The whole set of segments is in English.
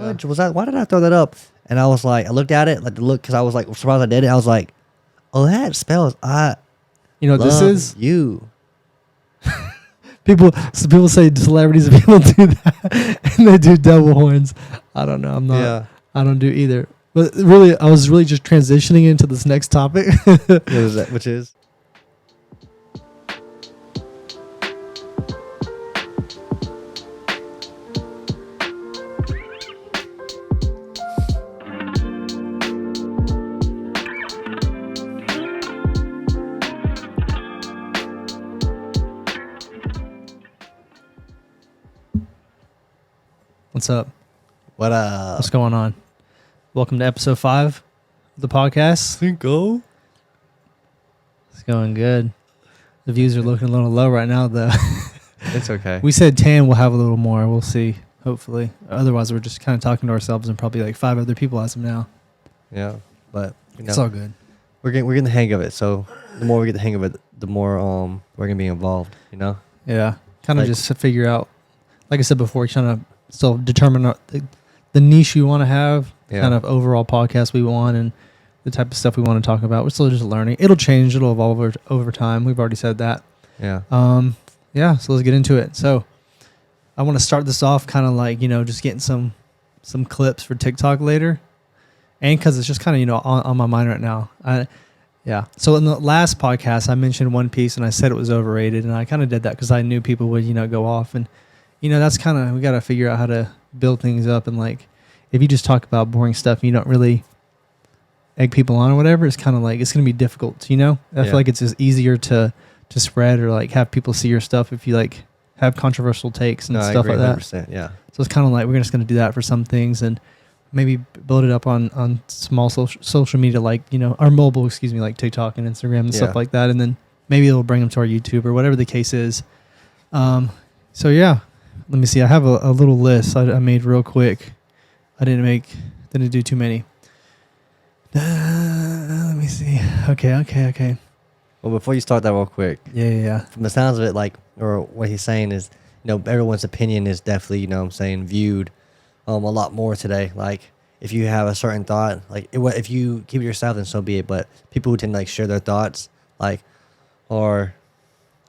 What was that? Why did I throw that up? And I was like, I looked at it, like the look, because I was like surprised I did it. I was like, oh, that spells I. You know what this is? You. People say celebrities and people do that, and they do devil horns. I don't know. I'm not. Yeah. I don't do either. But really, I was really just transitioning into this next topic. What is that? Which is? What's up? What up? What's going on? Welcome to episode 5 of the podcast. Cinco. It's going good. The views are looking a little low right now, though. It's okay. We said 10. We'll have a little more. We'll see. Hopefully. Otherwise, we're just kind of talking to ourselves and probably like 5 other people as of now. Yeah, but It's all good. We're getting the hang of it. So the more we get the hang of it, the more we're gonna be involved. You know. Yeah. Kind of Like- just to figure out, like I said before, trying to still determine the niche we want to have, kind of overall podcast we want, and the type of stuff we want to talk about. We're still just learning. It'll change. It'll evolve over time. We've already said that. Yeah. Yeah. So let's get into it. So I want to start this off kind of like, just getting some clips for TikTok later. And because it's just kind of, on my mind right now. Yeah. So in the last podcast, I mentioned One Piece and I said it was overrated. And I kind of did that because I knew people would, go off. And, that's kind of, we got to figure out how to build things up. And like, if you just talk about boring stuff and you don't really egg people on or whatever, it's kind of like, it's going to be difficult, I feel like it's just easier to spread or like have people see your stuff if you like have controversial takes and stuff like that. 100%, yeah. So it's kind of like, we're just going to do that for some things and maybe build it up on small social media, like, our mobile, like TikTok and Instagram and stuff like that. And then maybe it'll bring them to our YouTube or whatever the case is. So yeah, let me see. I have a little list I made real quick. I didn't do too many. Let me see. Okay. Well, before you start that real quick. Yeah. From the sounds of it, like, or what he's saying is, everyone's opinion is definitely, viewed a lot more today. Like, if you have a certain thought, like, if you keep it yourself, then so be it. But people who tend to, like, share their thoughts, like, or...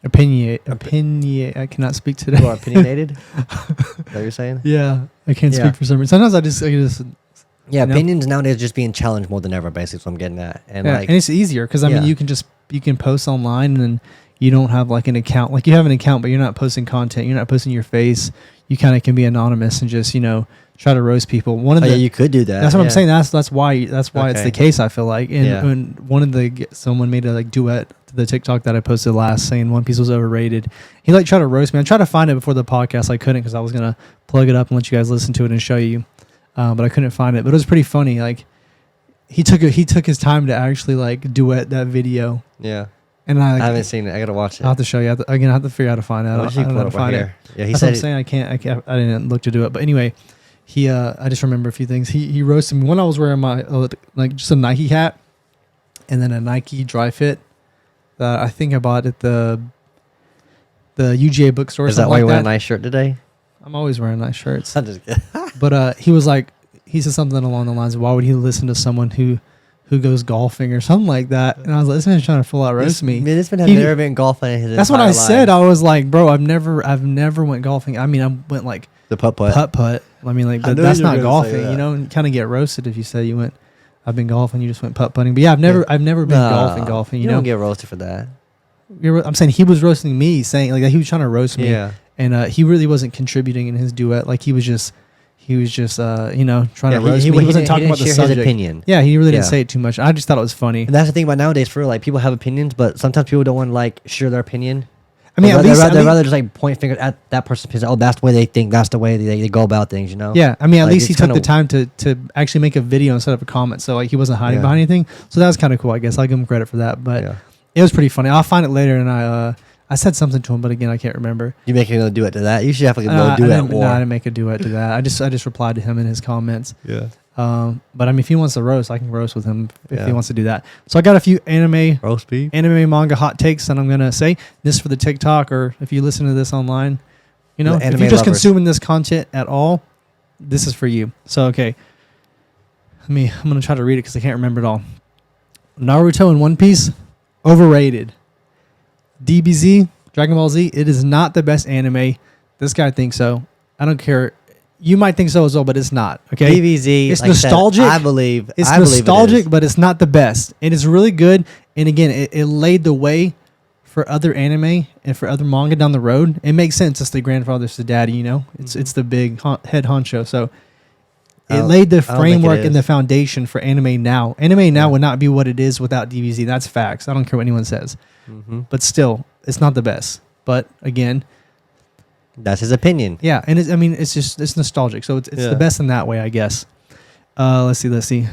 Opinionate. I cannot speak today. Or opinionated? Is that what you're saying? Yeah. I can't speak for some reason. Sometimes I just yeah, opinions nowadays are just being challenged more than ever, basically, is what I'm getting at. And, and it's easier because, I mean, you can post online and you don't have, like, an account. Like, you have an account, but you're not posting content. You're not posting your face. You kind of can be anonymous and just, try to roast people. You could do that. That's what I'm saying. That's why it's the case, I feel like. And someone made a duet to the TikTok that I posted last saying One Piece was overrated. He tried to roast me. I tried to find it before the podcast. I couldn't because I was going to plug it up and let you guys listen to it and show you. But I couldn't find it. But it was pretty funny. Like, he took his time to actually like duet that video. Yeah. And I haven't seen it. I gotta watch it. I'll have to show you. I have to figure out how to find it. I don't know how to find it. Yeah, that's what I'm saying. I can't. I didn't look to do it. But anyway, I just remember a few things. He roasted me when I was wearing my just a Nike hat, and then a Nike dry fit that I think I bought at the UGA bookstore. Is that why you wear a nice shirt today? I'm always wearing nice shirts. I'm just kidding. But he said something along the lines of, why would he listen to someone who goes golfing or something like that? And I was like, this man's trying to full out roast me. This man has never been golfing in his That's what I said. I was like, bro, I've never went golfing. I mean, I went like the putt. I mean, like, but that's not golfing, and kind of get roasted if you say you went, I've been golfing, you just went putt-putting. But yeah, I've never been golfing, You don't get roasted for that. I'm saying he was roasting me, saying like he was trying to roast me. Yeah. And he really wasn't contributing in his duet. Like, he was just trying to roast me. He wasn't talking about the subject. His opinion. Yeah, he really didn't say it too much. I just thought it was funny. And that's the thing about nowadays, for real. Like, people have opinions, but sometimes people don't want to, like, share their opinion. I mean, they'd rather just, like, point fingers at that person because, that's the way they think, that's the way they go about things, Yeah, I mean, at least he took the time to actually make a video instead of a comment. So, like, he wasn't hiding behind anything. So that was kind of cool, I guess. I'll give him credit for that. But it was pretty funny. I'll find it later, and I said something to him, but again, I can't remember. You making a duet to that? You should have like a little duet war. No, I didn't make a duet to that. I just replied to him in his comments. Yeah. But I mean, if he wants to roast, I can roast with him if he wants to do that. So I got a few anime manga hot takes that I'm gonna say. This for the TikTok, or if you listen to this online, if you're just consuming this content at all, this is for you. So okay, I'm gonna try to read it because I can't remember it all. Naruto and One Piece, overrated. DBZ, Dragon Ball Z, it is not the best anime. This guy thinks so. I don't care. You might think so as well, but it's not. Okay, DBZ. It's like nostalgic. I believe it's I believe nostalgic, it is. but it's not the best. It is really good, and again, it laid the way for other anime and for other manga down the road. It makes sense. It's the grandfather's the daddy. You know, it's the big head honcho. So it laid the framework and the foundation for anime now. Anime now would not be what it is without DBZ. That's facts. I don't care what anyone says. But still, it's not the best. But again, that's his opinion. yeah, and it's nostalgic, so it's the best in that way, I guess. Let's see.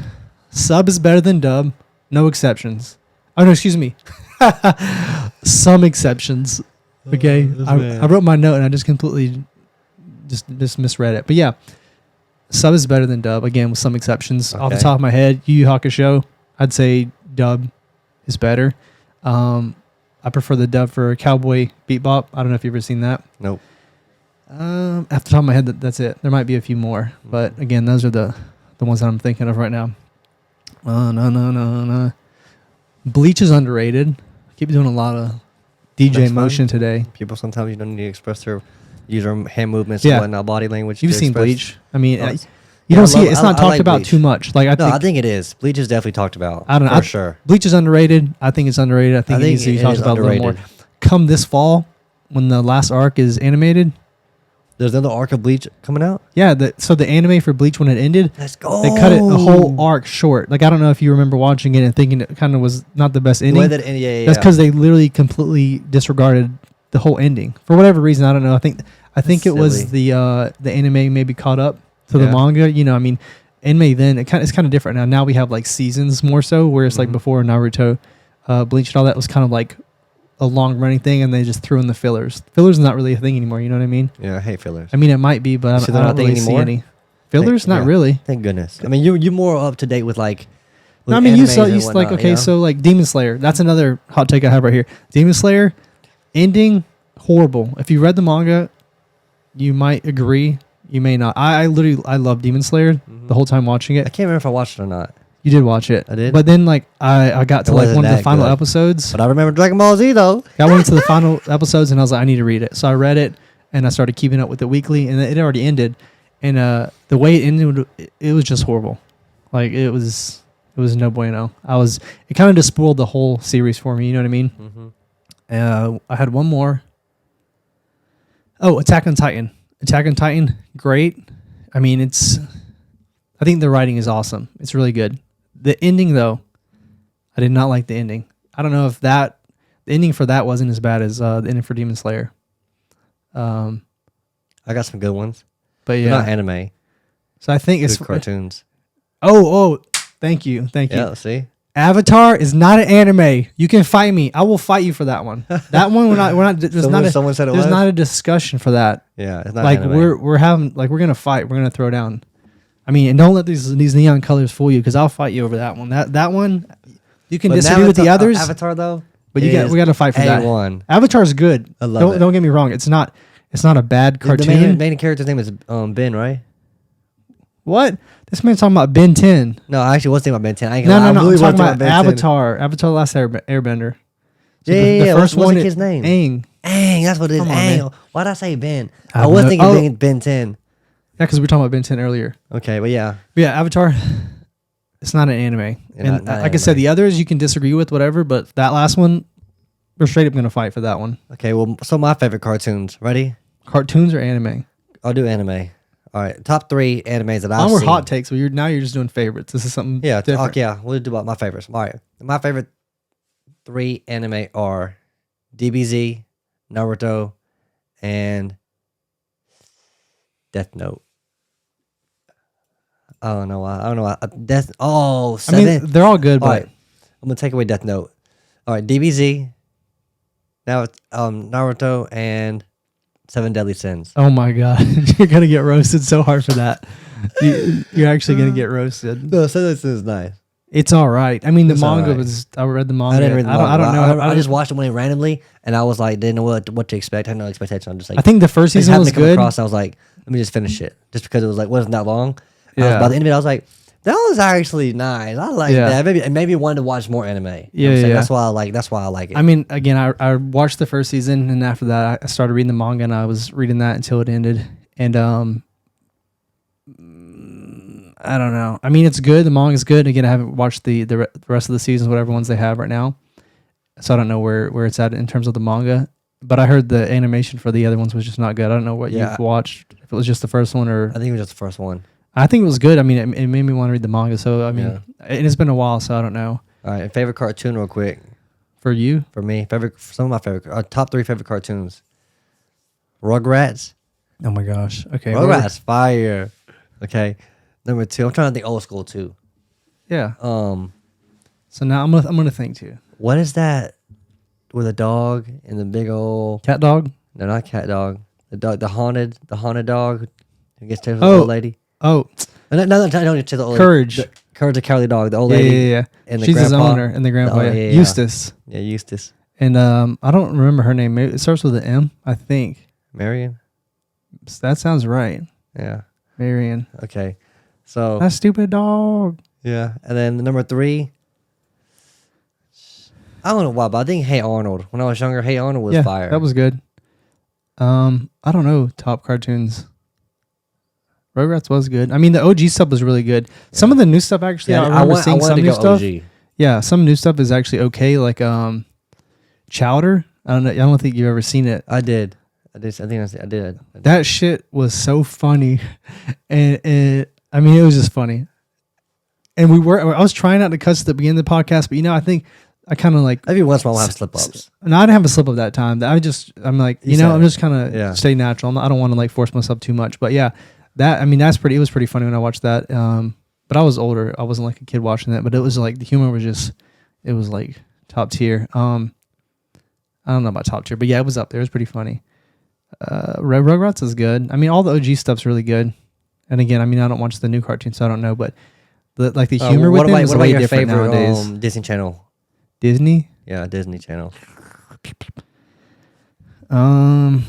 Sub is better than dub, no exceptions. Oh no, excuse me. Some exceptions. Okay, I wrote my note and I just completely just misread it. But yeah, sub is better than dub, again with some exceptions. Off the top of my head, Yu Yu Hakusho, I'd say dub is better. I prefer the dub for Cowboy Bebop. I don't know if you've ever seen that. Nope. Off the top of my head, that's it. There might be a few more, but again, those are the ones that I'm thinking of right now. No. Bleach is underrated. Keep doing a lot of DJ That's motion fine. today. People sometimes you don't need to express their use their hand movements Yeah. and whatnot, body language. You've to seen express- Bleach. I mean, No, you yeah, don't I see love- it. It's I- not I talked like about Bleach. too much. Like I think it is. Bleach is definitely talked about. I don't know. For sure. Bleach is underrated. I think it's underrated. I think it needs to be it talked is about a little more. underrated. Come this fall, when the last arc is animated. There's another arc of Bleach coming out. Yeah, so the anime for Bleach when it ended, Let's go. they cut it a whole arc short. Like I don't know if you remember watching it and thinking it kind of was not the best The ending. way that yeah. That's because they literally completely disregarded the whole ending for whatever reason. I don't know. I think it was the anime maybe caught up to the manga. You know, I mean, anime then it's kind of different now. Now we have like seasons more so, where it's like before Naruto, Bleach, and all that was kind of like a long running thing, and they just threw in the fillers. Fillers is not really a thing anymore. You know what I mean? Yeah, I hate fillers. I mean, it might be, but So I they're don't not a really thing see anymore? any fillers. Not Yeah. really. Thank goodness. I mean, you're more up to date with like. No, I mean, you like okay, so like Demon Slayer. That's another hot take I have right here. Demon Slayer ending horrible. If you read the manga, you might agree. You may not. I love Demon Slayer the whole time watching I it. can't remember if I watched it or not, You did watch it. I did. But then like I got to It like wasn't one of the that final good. episodes. but I remember Dragon Ball Z though. I went to the final episodes and I was like, I need to read it. So I read it and I started keeping up with it weekly, and it already ended. And the way it ended, it was just horrible. Like it was no bueno. It kind of just spoiled the whole series for me. You know what I mean? I had one more. Oh, Attack on Titan. Attack on Titan, great. I mean, I think the writing is awesome. It's really good. The ending, though, I did not like the ending. I don't know if the ending for that wasn't as bad as the ending for Demon Slayer. I got some good ones. But They're yeah, not anime. so I think Good it's cartoons. Oh, thank you. Yeah, see. Avatar is not an anime. You can fight me. I will fight you for that one. That one we're not. Someone said it There's was. not a discussion for that. Yeah, it's not Like anime. we're having we're gonna fight. We're gonna throw down. I mean, and don't let these neon colors fool you, because I'll fight you over that one. That one, you can But disagree with the others, Avatar though, but we got to fight for that. A1. Avatar is good. I love it. Don't get me wrong. It's not a bad The cartoon. main character's name is Ben, right? What? This man's talking about Ben 10. No, I actually was thinking about Ben 10. I ain't No. gonna lie, I'm really talking was about Ben 10. Avatar. Avatar: The Last Airbender. So Yeah. the first what's one. the kid's name? Aang. Aang, that's what it is. Come on, Aang. man. Why'd I say Ben? I I have was no- thinking oh. Ben 10. Yeah, because we were talking about Ben 10 earlier. Okay, but yeah. But yeah, Avatar. It's not an anime. And not like I said, anime. the others you can disagree with, whatever. But that last one, we're straight up gonna fight for that one. Okay, well, so my favorite cartoons. Ready? Cartoons or anime? I'll do anime. All right, top 3 animes that I've Onward seen. hot takes. So you're just doing favorites. This is something Yeah, different. yeah, we'll do about my favorites. All right, my favorite 3 anime are DBZ, Naruto, and Death Note. I don't know why. I seven. mean, they're all good, All but right, I'm gonna take away Death Note. All right, DBZ. Now it's Naruto and 7 Deadly Sins. oh my god, you're gonna get roasted so hard for that. You're actually gonna get roasted. No, 7 Deadly Sins is nice. It's all right. I mean, the It's manga alright. was. I read the manga. I didn't read the manga. I don't know. I just watched it one day randomly, and I was like, didn't know what to expect. I had no expectation. I'm just like, I think the first I just season happened was to come good. across. And I was like, let me just finish it, just because it was like wasn't that long. Yeah. By the end of it, I was like, that was actually nice. I like Yeah. that. Maybe wanted to watch more anime. You know what Yeah, I'm saying? yeah. That's why I like. That's why I like it. I mean, again, I watched the first season, and after that, I started reading the manga, and I was reading that until it ended. And I don't know. I mean, it's good. The manga's good. Again, I haven't watched the rest of the seasons, whatever ones they have right now, so I don't know where it's at in terms of the manga. But I heard the animation for the other ones was just not good. I don't know what Yeah. you've watched. If it was just the first one, or I think it was just the first one. I think it was good. I mean, it made me want to read the manga. So I mean, Yeah. it's been a while, so I don't know. All right, favorite cartoon, real quick For you, for me. Some of my favorite, top 3 favorite cartoons. Rugrats. oh my gosh. Okay, Rugrats, fire. Okay, number 2. I'm trying to think old school too. yeah. Um, So now I'm gonna think too. what is that with a dog and the big old? Cat dog. No, not cat dog. The dog, the haunted dog who gets chased with Oh. the old lady. Oh, No, don't chase the old Courage. lady. Courage, the cowardly dog. The old yeah, lady. yeah, yeah. And the She's his grandpa. owner and the grandpa. Oh, yeah. yeah. Eustace. Yeah, Eustace. And I don't remember her name. Maybe it starts with an M, I think. Marion. That sounds right. Yeah. Marion. Okay. So That stupid dog. yeah, and then the number 3. I don't know why, but I think Hey Arnold. When I was younger, Hey Arnold was Yeah, fire. that was good. I don't know top cartoons. Rugrats was good. I mean, the OG stuff was really good. Some of the new stuff actually, yeah. I remember seeing wanted some to new go stuff. OG. Yeah, some new stuff is actually okay. Like Chowder. I don't know. I don't think you've ever seen it. I did. I think I did. That shit was so funny, and I mean, it was just funny. And I was trying not to cuss at the beginning of the podcast, but I think I kind of like. Every once in a while, we'll have slip ups. No, I didn't have a slip up that time. I'm like, You said I'm it. just kind of Yeah. stay natural. I don't want to like force myself too much. But yeah, it was pretty funny when I watched that. But I was older. I wasn't like a kid watching that. But it was like the humor was it was like top tier. I don't know about top tier, but yeah, it was up there. It was pretty funny. Rugrats is good. I mean, all the OG stuff's really good. And again, I mean, I don't watch the new cartoons, so I don't know. But the humor with them is way different nowadays. Disney Channel? Disney. Yeah, Disney Channel. I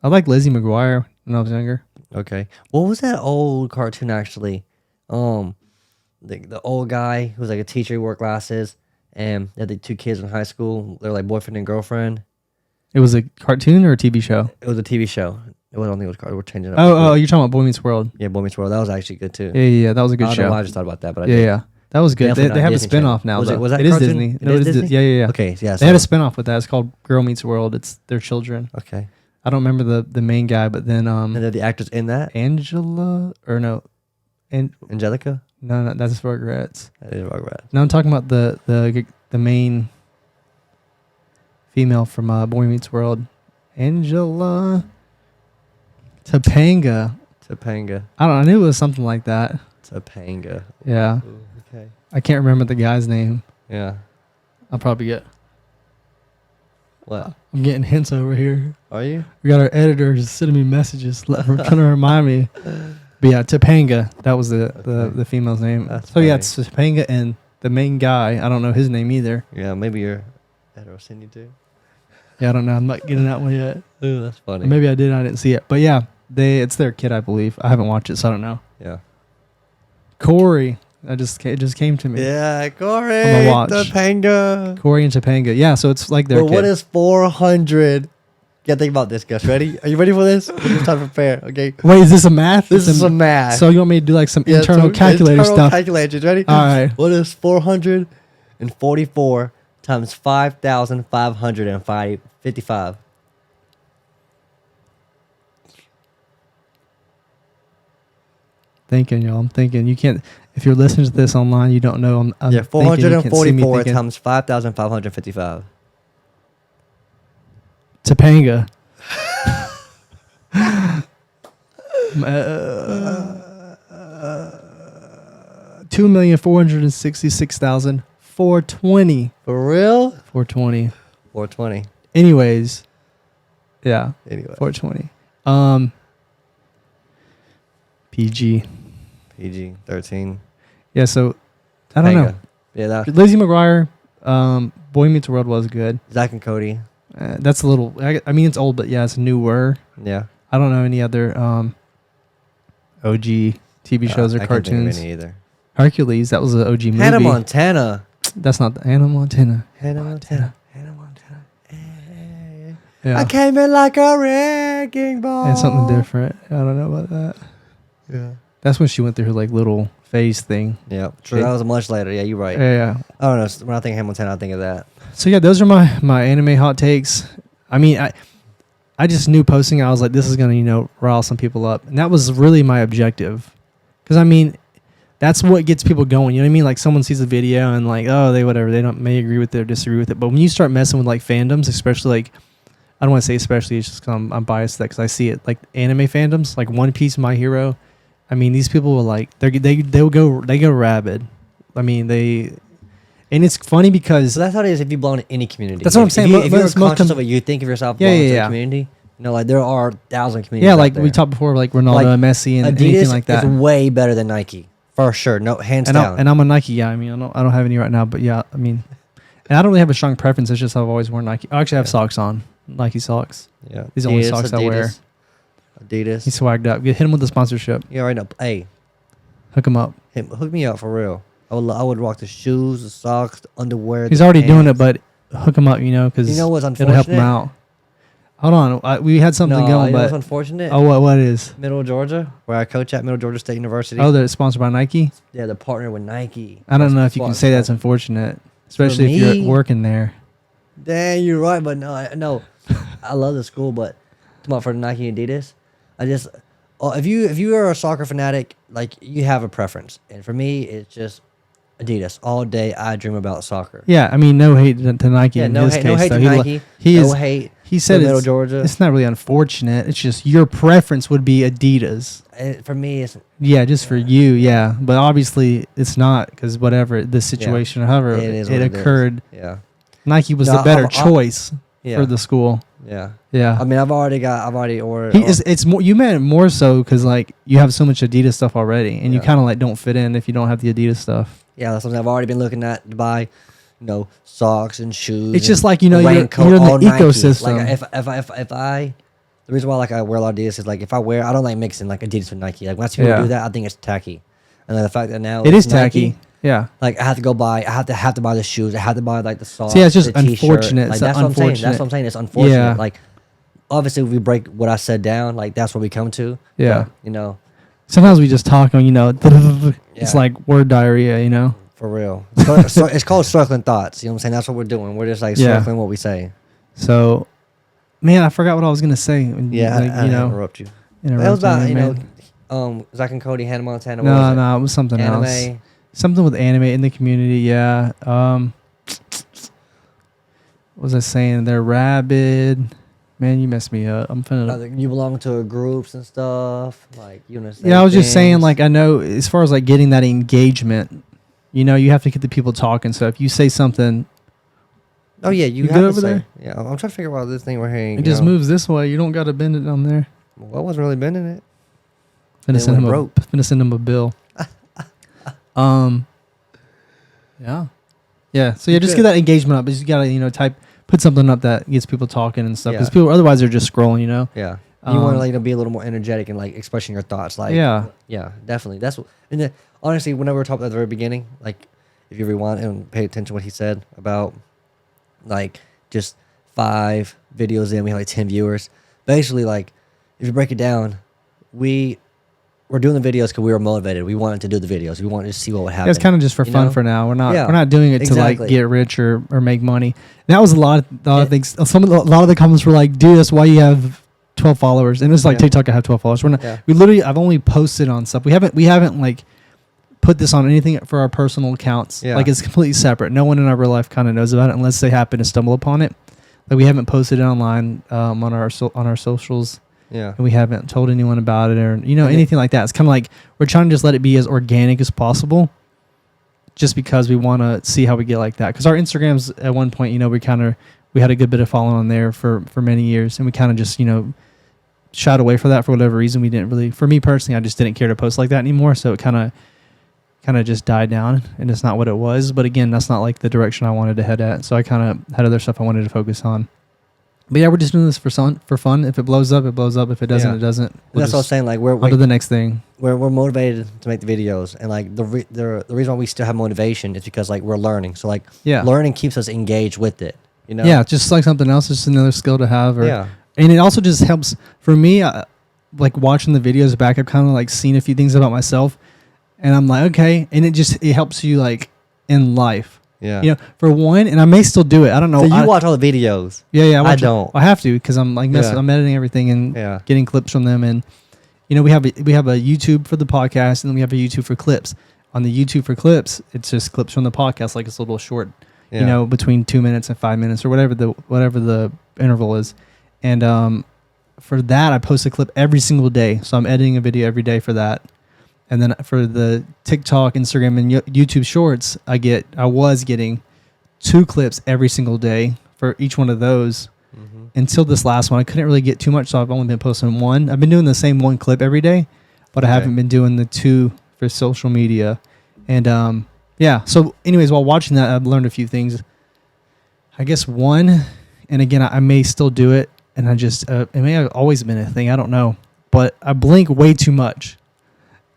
like Lizzie McGuire when I was younger. Okay. What was that old cartoon actually? The old guy who was like a teacher, he wore glasses, and they had the 2 kids in high school. They're like boyfriend and girlfriend. It was a cartoon or a TV show? It was a TV show. I don't think it was. We're changing it up. Oh, you're talking about Boy Meets World. Yeah, Boy Meets World. That was actually good too. Yeah, that was a I good don't show. know why I just thought about that, but I Yeah, did. yeah. That was good. Definitely They not have a Disney Channel. spinoff now. Was it- though. was that it is cartoon? Disney. It No, is it is Disney? Yeah. Okay, yeah. They had a spinoff with that. It's called Girl Meets World. It's their children. Okay. I don't remember the main guy, but then And then the actors in that, Angela or no, and Angelica. no, that's Rugrats. That is Rugrats. No, I'm talking about the main female from Boy Meets World, Angela Topanga. Topanga. I knew it was something like that. Topanga. Yeah, Ooh, okay. I can't remember the guy's name. Yeah. I'll probably get. What? I'm getting hints over here. Are you? We got our editor just sending me messages, trying to remind me. But yeah, Topanga. That was the female's name. That's so yeah, funny. it's Topanga and the main guy. I don't know his name either. Yeah, maybe your editor will send you to. Yeah, I don't know. I'm not getting that one yet. Ooh, that's funny. Or maybe I did. I didn't see it. But yeah, it's their kid, I believe. I haven't watched it, so I don't know. Yeah. Corey. It just came to me. Yeah, Corey. I'm gonna watch. Topanga. Corey and Topanga. Yeah, so it's like their Well, kid. what is 400? Yeah, think about this, Gus. Ready? Are you ready for this? It's time to prepare. Okay. Wait, is this a math? This is some math. So you want me to do like some Yeah, internal so calculator internal stuff? Calculators. Ready? All right. What is 444 times 5,555? Thinking, y'all. I'm thinking. You can't. If you're listening to this online, you don't know. I'm Yeah, thinking, you can't see me 444 thinking. times 5,555. Topanga. 2,466,420. For real? 420. 420. Anyways, yeah, Anyway. 420. PG. PG 13. Yeah, so I don't know. Yeah, that Lizzie McGuire, Boy Meets World was good. Zach and Cody. That's a little. I mean, it's old, but yeah, it's newer. Yeah. I don't know any other OG TV shows or I can't think of cartoons. any either. Hercules, that was an OG movie. Hannah Montana. That's not the Hannah Montana. Hannah Montana. Hannah Montana. Hey. Yeah. I came in like a wrecking ball. And something different. I don't know about that. Yeah. That's when she went through her like little phase thing. Yeah. True. That was much later. Yeah, you're right. Yeah. I don't know. When I think Hannah Montana, I think of that. So yeah, those are my anime hot takes. I mean, I just knew posting. I was like, this is gonna rile some people up, and that was really my objective. Because I mean, that's what gets people going. You know what I mean? Like someone sees a video and like, oh, they may agree with it or disagree with it. But when you start messing with like fandoms, especially like, I don't want to say especially, it's just 'cause I'm biased to that because I see it like anime fandoms, like One Piece, My Hero. I mean, these people will like they go rabid. I mean and it's funny because So that's how it is if you belong to any community. That's what I'm saying. If you're conscious of it, you think of yourself belonging to a community. Like there are 1,000 communities. Yeah, like out we there. talked before, like Ronaldo, Like, Messi, and Adidas anything like that. is way better than Nike for sure. No, hands down. And I'm a Nike guy. I mean, I don't have any right now, but yeah, I mean, and I don't really have a strong preference. It's just I've always worn Nike. I actually have socks on, Nike socks. Yeah, These are the only socks I wear. Adidas. He's swagged up. Hit him with the sponsorship. Yeah, right now. Hey, Hook him up. hook me up for real. I would rock the shoes, the socks, the underwear. He's the already doing pants. it, but hook him up, because You know what's it'll help him unfortunate? out. Hold on, we had something No, going, you know but what's unfortunate? what is? Middle Georgia, where I coach at Middle Georgia State University. Oh, they're sponsored by Nike. Yeah, they're partnered with Nike. I don't know if you can That's say that's fuck. unfortunate, especially if me? you're working there. Dang, you're right, but no, I love the school, but come on, for the Nike and Adidas, I just if you are a soccer fanatic, like you have a preference, and for me, it's just Adidas all day. I dream about soccer. Yeah, I mean, no hate to Nike Yeah, in no his hate, case. no hate though. to Nike. He no is. hate. He said to Middle it's, Georgia. it's not really unfortunate. It's just your preference would be Adidas. For me, it's Yeah, just for you, yeah. But obviously, it's not because whatever the situation or however it is what it is. occurred, Yeah, Nike was No, the better I've- choice yeah, for the school. yeah. Yeah. I mean, I've already ordered. It's more. You meant more so because like you have so much Adidas stuff already, and you Yeah. kind of like don't fit in if you don't have the Adidas stuff. Yeah, that's something I've already been looking at to buy. Socks and shoes. It's just and like you're in raincoat, the all Nike. ecosystem. Like if I, the reason why like I wear a lot of Adidas is like if I don't like mixing like Adidas with Nike. Like when I see people do that, I think it's tacky. And like the fact that now It is Nike, tacky. Yeah. Like I have to go buy. I have to buy the shoes. I have to buy like the socks. See, it's just the t-shirt. unfortunate. Like It's that's what I'm saying. unfortunate. That's what I'm saying. It's unfortunate. Yeah. Like obviously, if we break what I said down, like that's what we come to. Yeah. But, Sometimes we just talk on, it's Yeah. like word diarrhea, for real. So it's called circling thoughts. You know what I'm saying? That's what we're doing. We're just like Yeah. circling what we say. So, man, I forgot what I was gonna say. Yeah, like, I interrupt you. That was interrupt about me, man. Zach and Cody, Hannah Montana. What was it? No, it was something else. Anime. Something with anime in the community. Yeah. What was I saying? They're rabid. Man, you messed me up. I'm finna. You belong to groups and stuff. Like you know. Yeah, I was just saying. Like, I know as far as like getting that engagement, you have to get the people talking. So if you say something, Oh yeah, you You have good to over say. there? Yeah, I'm trying to figure out this thing we're hearing. it just moves this way. You don't got to bend it down there. Well, I wasn't really bending it. Finna It send him went a broke. finna send him a bill. Yeah. Yeah. So yeah, just get Good. that engagement up. You gotta, put something up that gets people talking and stuff. Because Yeah. people otherwise they're just scrolling, Yeah. You want Um, to be a little more energetic and like expressing your thoughts. Like Yeah. yeah, definitely. That's and then, honestly, whenever we're talking at the very beginning, like if you rewind and pay attention to what he said about like just 5 videos in, we have like 10 viewers. Basically, like if you break it down, we're doing the videos because we were motivated. We wanted to do the videos. We wanted to see what would happen. It's kind of just for you fun know? for now. We're not Yeah, we're not doing it to exactly. like get rich or make money. And that was a lot of It- things. A lot of the comments were like, "Dude, that's why you have 12 followers." And it's like Yeah. TikTok, I have 12 followers. We're not. Yeah. I've only posted on stuff. We haven't like put this on anything for our personal accounts. Yeah. Like it's completely separate. No one in our real life kind of knows about it unless they happen to stumble upon it. Like we haven't posted it online on our socials. Yeah. And we haven't told anyone about it or And anything like that. It's kind of like we're trying to just let it be as organic as possible, just because we want to see how we get like that. Because our Instagrams at one point, we had a good bit of following on there for many years, and we kind of just shied away for that for whatever reason. We didn't really, for me personally, I just didn't care to post like that anymore. So it kind kind of just died down, and it's not what it was. But again, that's not like the direction I wanted to head at. So I kind of had other stuff I wanted to focus on. But yeah, we're just doing this for fun. If it blows up, it blows up. If it doesn't, Yeah. it doesn't. That's what I was saying. Like we're on to the next thing. we're motivated to make the videos, and like the reason why we still have motivation is because like we're learning. So like learning keeps us engaged with it. You know. Yeah, just like something else, just another skill to have. Or, Yeah. And it also just helps for me. Like watching the videos back, I've kind of like seen a few things about myself, and I'm like, okay, and it helps you like in life. Yeah. You know, for one, and I may still do it. I don't know. So you watch all the videos. Yeah. I don't. I have to because I'm like I'm editing everything and getting clips from them, and you know we have a YouTube for the podcast, and then we have a YouTube for clips. On the YouTube for clips, it's just clips from the podcast, like it's a little short, you know, between 2 minutes and 5 minutes or whatever the interval is, and for that I post a clip every single day. So I'm editing a video every day for that. And then for the TikTok, Instagram, and YouTube Shorts, I was getting 2 clips every single day for each one of those. Mm-hmm. Until this last one, I couldn't really get too much, so I've only been posting 1. I've been doing the same 1 clip every day, but I haven't been doing the 2 for social media. And so anyways, while watching that, I've learned a few things. I guess one, and again, I may still do it, and I just it may have always been a thing. I don't know, but I blink way too much.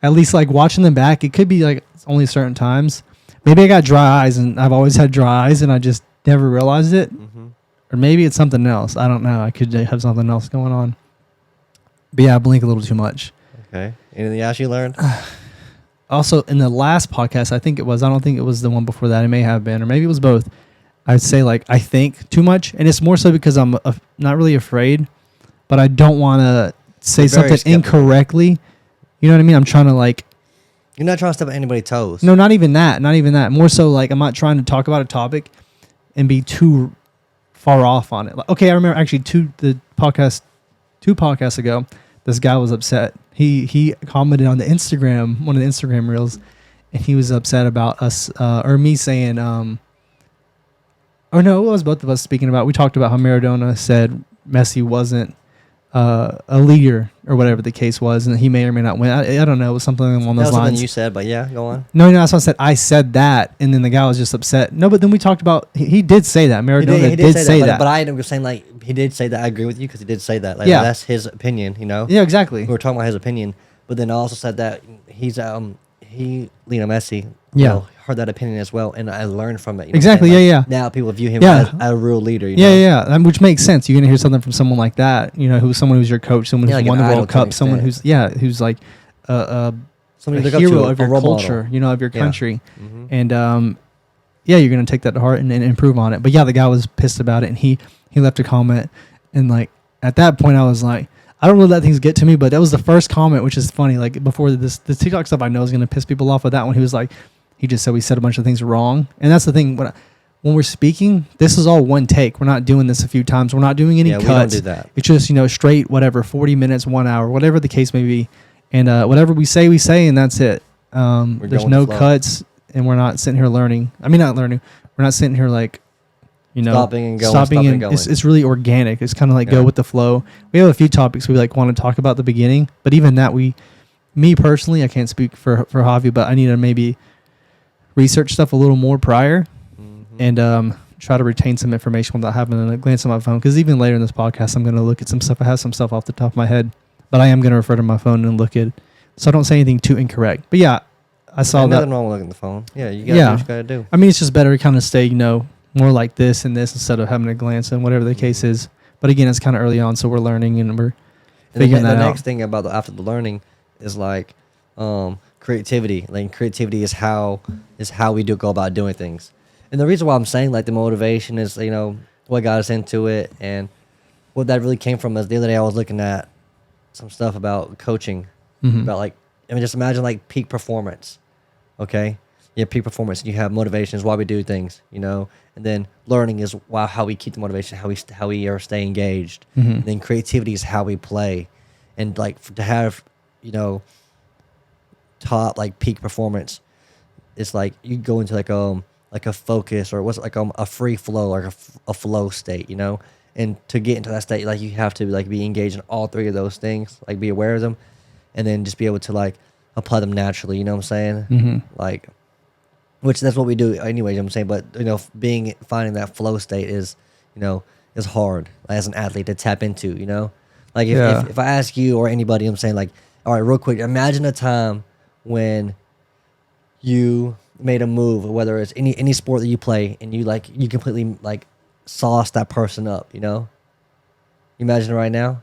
At least like watching them back, it could be like only certain times. Maybe I got dry eyes, and I've always had dry eyes, and I just never realized it. Mm-hmm. Or maybe it's something else. I don't know. I could have something else going on. But yeah, I blink a little too much. Okay. Anything else you learned? Also, in the last podcast, I don't think it was the one before that. It may have been, or maybe it was both. I'd say like I think too much, and it's more so because I'm not really afraid, but I don't want to say something incorrectly. You know what I mean? I'm trying to like... You're not trying to step on anybody's toes. No, not even that. Not even that. More so like I'm not trying to talk about a topic and be too far off on it. Like, okay, I remember actually two podcasts ago, this guy was upset. He commented on the Instagram, one of the Instagram reels, and he was upset about us, or me saying... or no, it was both of us speaking about... We talked about how Maradona said Messi wasn't a leader or whatever the case was, and he may or may not win. I don't know. It was something along those lines. That was something you said, but yeah, go on. No, that's what I said. I said that, and then the guy was just upset. No, but then we talked about... He did say that. Maradona he did say that. But I was saying, like, he did say that. I agree with you because he did say that. Like, that's his opinion, you know? Yeah, exactly. We were talking about his opinion, but then I also said that Lionel Messi, heard that opinion as well, and I learned from it. Exactly, Now people view him as a real leader. You know? Which makes sense. You're gonna hear something from someone like that. You know, who's someone who's your coach, someone who's won the World Cup, someone who's like a hero of your culture, model. You know, of your country, and you're gonna take that to heart and improve on it. But the guy was pissed about it, and he left a comment, and like at that point, I was like, I don't really let things get to me, but that was the first comment, which is funny. Like before the TikTok stuff, I know is gonna piss people off. With that one, he was like. He just said we said a bunch of things wrong. And that's the thing. When we're speaking, this is all one take. We're not doing this a few times. We're not doing any cuts. We don't do that. It's just, straight, whatever, 40 minutes, 1 hour, whatever the case may be. And whatever we say, and that's it. There's no cuts, and we're not sitting here learning. I mean, not learning. We're not sitting here like, stopping and going. It's really organic. It's kind of like go with the flow. We have a few topics we like want to talk about at the beginning. But even that, me personally, I can't speak for Javi, but I need to maybe... research stuff a little more prior and try to retain some information without having to glance at my phone. Because even later in this podcast, I'm going to look at some stuff. I have some stuff off the top of my head, but I am going to refer to my phone and look at it. So I don't say anything too incorrect. But I saw that. Nothing wrong with looking at the phone. Yeah, you got to do what you got to do. I mean, it's just better to kind of stay, more like this and this instead of having to glance and whatever the case is. But again, it's kind of early on, so we're learning and we're figuring that out. The next thing about after the learning is like... creativity. Like creativity is how we go about doing things. And the reason why I'm saying like the motivation is what got us into it, and what that really came from is the other day I was looking at some stuff about coaching, about just imagine like peak performance. Okay, peak performance. You have motivation is why we do things, and then learning is how we keep the motivation, how we stay engaged. And then creativity is how we play, and like to have top like peak performance, it's like you go into like a focus or what's like a free flow, like a flow state, and to get into that state, like you have to like be engaged in all three of those things, like be aware of them, and then just be able to like apply them naturally. You know what I'm saying? Mm-hmm. Like, which that's what we do anyway. You know what I'm saying, but finding that flow state is hard as an athlete to tap into. Like if I ask you or anybody, I'm saying like, all right, real quick, imagine a time when you made a move, whether it's any sport that you play, and you completely like sauce that person up. You imagine it right now.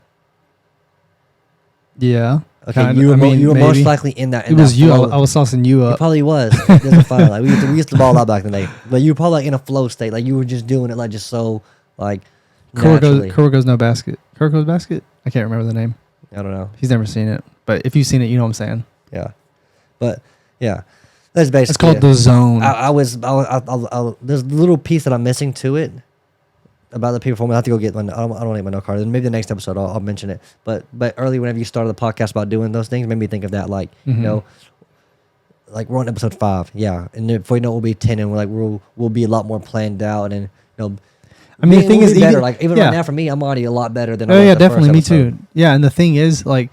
Yeah. Okay, Kinda. you were maybe. most likely in that. It was you. flow. I was saucing you It up. probably was. There's fun. Like we used to ball out back in the day, but you were probably like in a flow state. Like you were just doing it like just so like naturally. Kurgo's no basket. Kurgo's basket. I can't remember the name. I don't know. He's never seen it, but if you've seen it, you know what I'm saying. Yeah, but yeah, that's basically. It's called it. the zone. There's a little piece that I'm missing to it about the peak performance. I have to go get one. I don't need my note card. Maybe the next episode I'll mention it. But early, whenever you started the podcast about doing those things, it made me think of that. Like like we're on episode 5, yeah, and before you know it, we'll be 10, and we'll be a lot more planned out, and I mean, the thing is, better. Like even right now for me, I'm already a lot better than. Oh I was yeah, the definitely, me first episode. too. Yeah, and the thing is, like,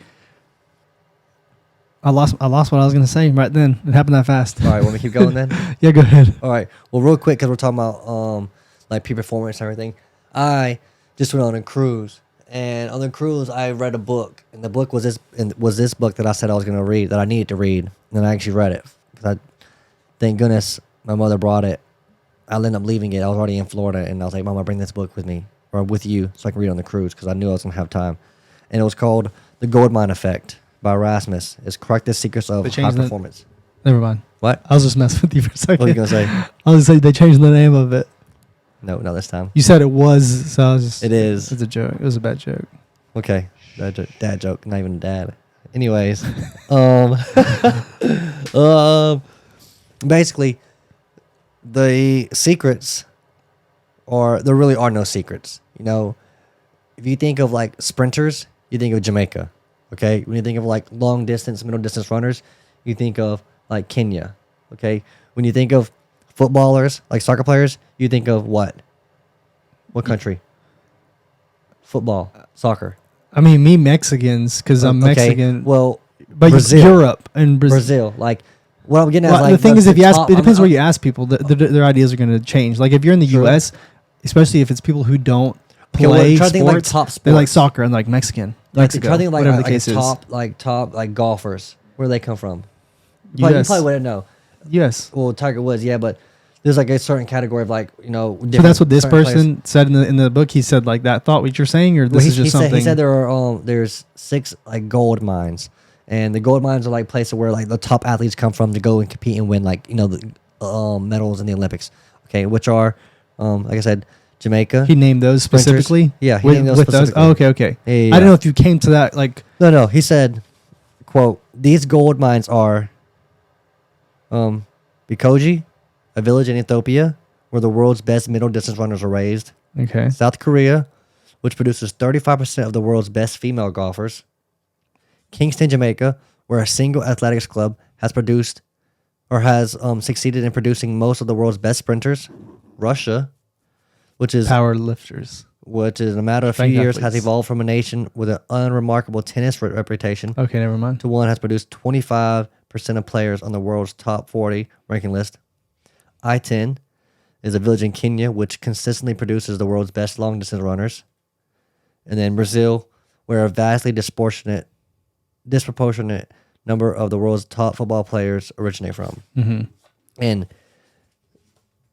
I lost what I was gonna say right then. It happened that fast. All right, want me to keep going then? Yeah, go ahead. All right. Well, real quick, because we're talking about like peak performance and everything. I just went on a cruise, and on the cruise, I read a book, and the book was this book that I said I was gonna read, that I needed to read, and I actually read it. Because thank goodness my mother brought it. I ended up leaving it. I was already in Florida, and I was like, Mom, I'll bring this book with me or with you so I can read it on the cruise, because I knew I was gonna have time. And it was called The Goldmine Effect by Erasmus. It's Correct the Secrets of High Performance. Never mind. What? I was just messing with you for a second. What were you gonna say? I was gonna say they changed the name of it. No, not this time. You said it was, so I was just. It is. It's a joke. It was a bad joke. Okay, dad joke, not even dad. Anyways, basically, the secrets there really are no secrets. If you think of like sprinters, you think of Jamaica. Okay, when you think of like long distance, middle distance runners, you think of like Kenya. Okay, when you think of footballers, like soccer players, you think of what? What country? Football, soccer. I mean, me Mexicans, because I'm Mexican. Well, but Brazil. Europe and Brazil. Like, what I'm getting at is like the thing is, if you ask, it depends where where you ask people. Their ideas are going to change. Like if you're in the True. U.S., especially if it's people who don't Okay, play try to think sports, like top sports. they're like soccer and like Mexican. Mexico, try to think like, whatever like, the case is. top golfers. Where do they come from? You probably wouldn't know. Yes. Well, Tiger Woods, yeah, but there's like a certain category of like So that's what this certain person players. said in the book. He said like that. Thought what you're saying, or this is just something. He said there's 6 like gold mines, and the gold mines are like places where like the top athletes come from to go and compete and win like the medals in the Olympics. Okay, which are like I said, Jamaica. He named those sprinters. specifically. Yeah, he named those specifically. Oh, okay. Yeah. I don't know if you came to that like. No. He said, "quote These gold mines are, Bikoji, a village in Ethiopia where the world's best middle distance runners are raised. Okay. South Korea, which produces 35% of the world's best female golfers. Kingston, Jamaica, where a single athletics club has produced or has succeeded in producing most of the world's best sprinters. Russia, which is power lifters. Which in a matter of few years has evolved from a nation with an unremarkable tennis reputation. Okay, never mind. To one has produced 25% of players on the world's top 40 ranking list. I-10 is a village in Kenya which consistently produces the world's best long distance runners. And then Brazil, where a vastly disproportionate number of the world's top football players originate from. Mm-hmm. And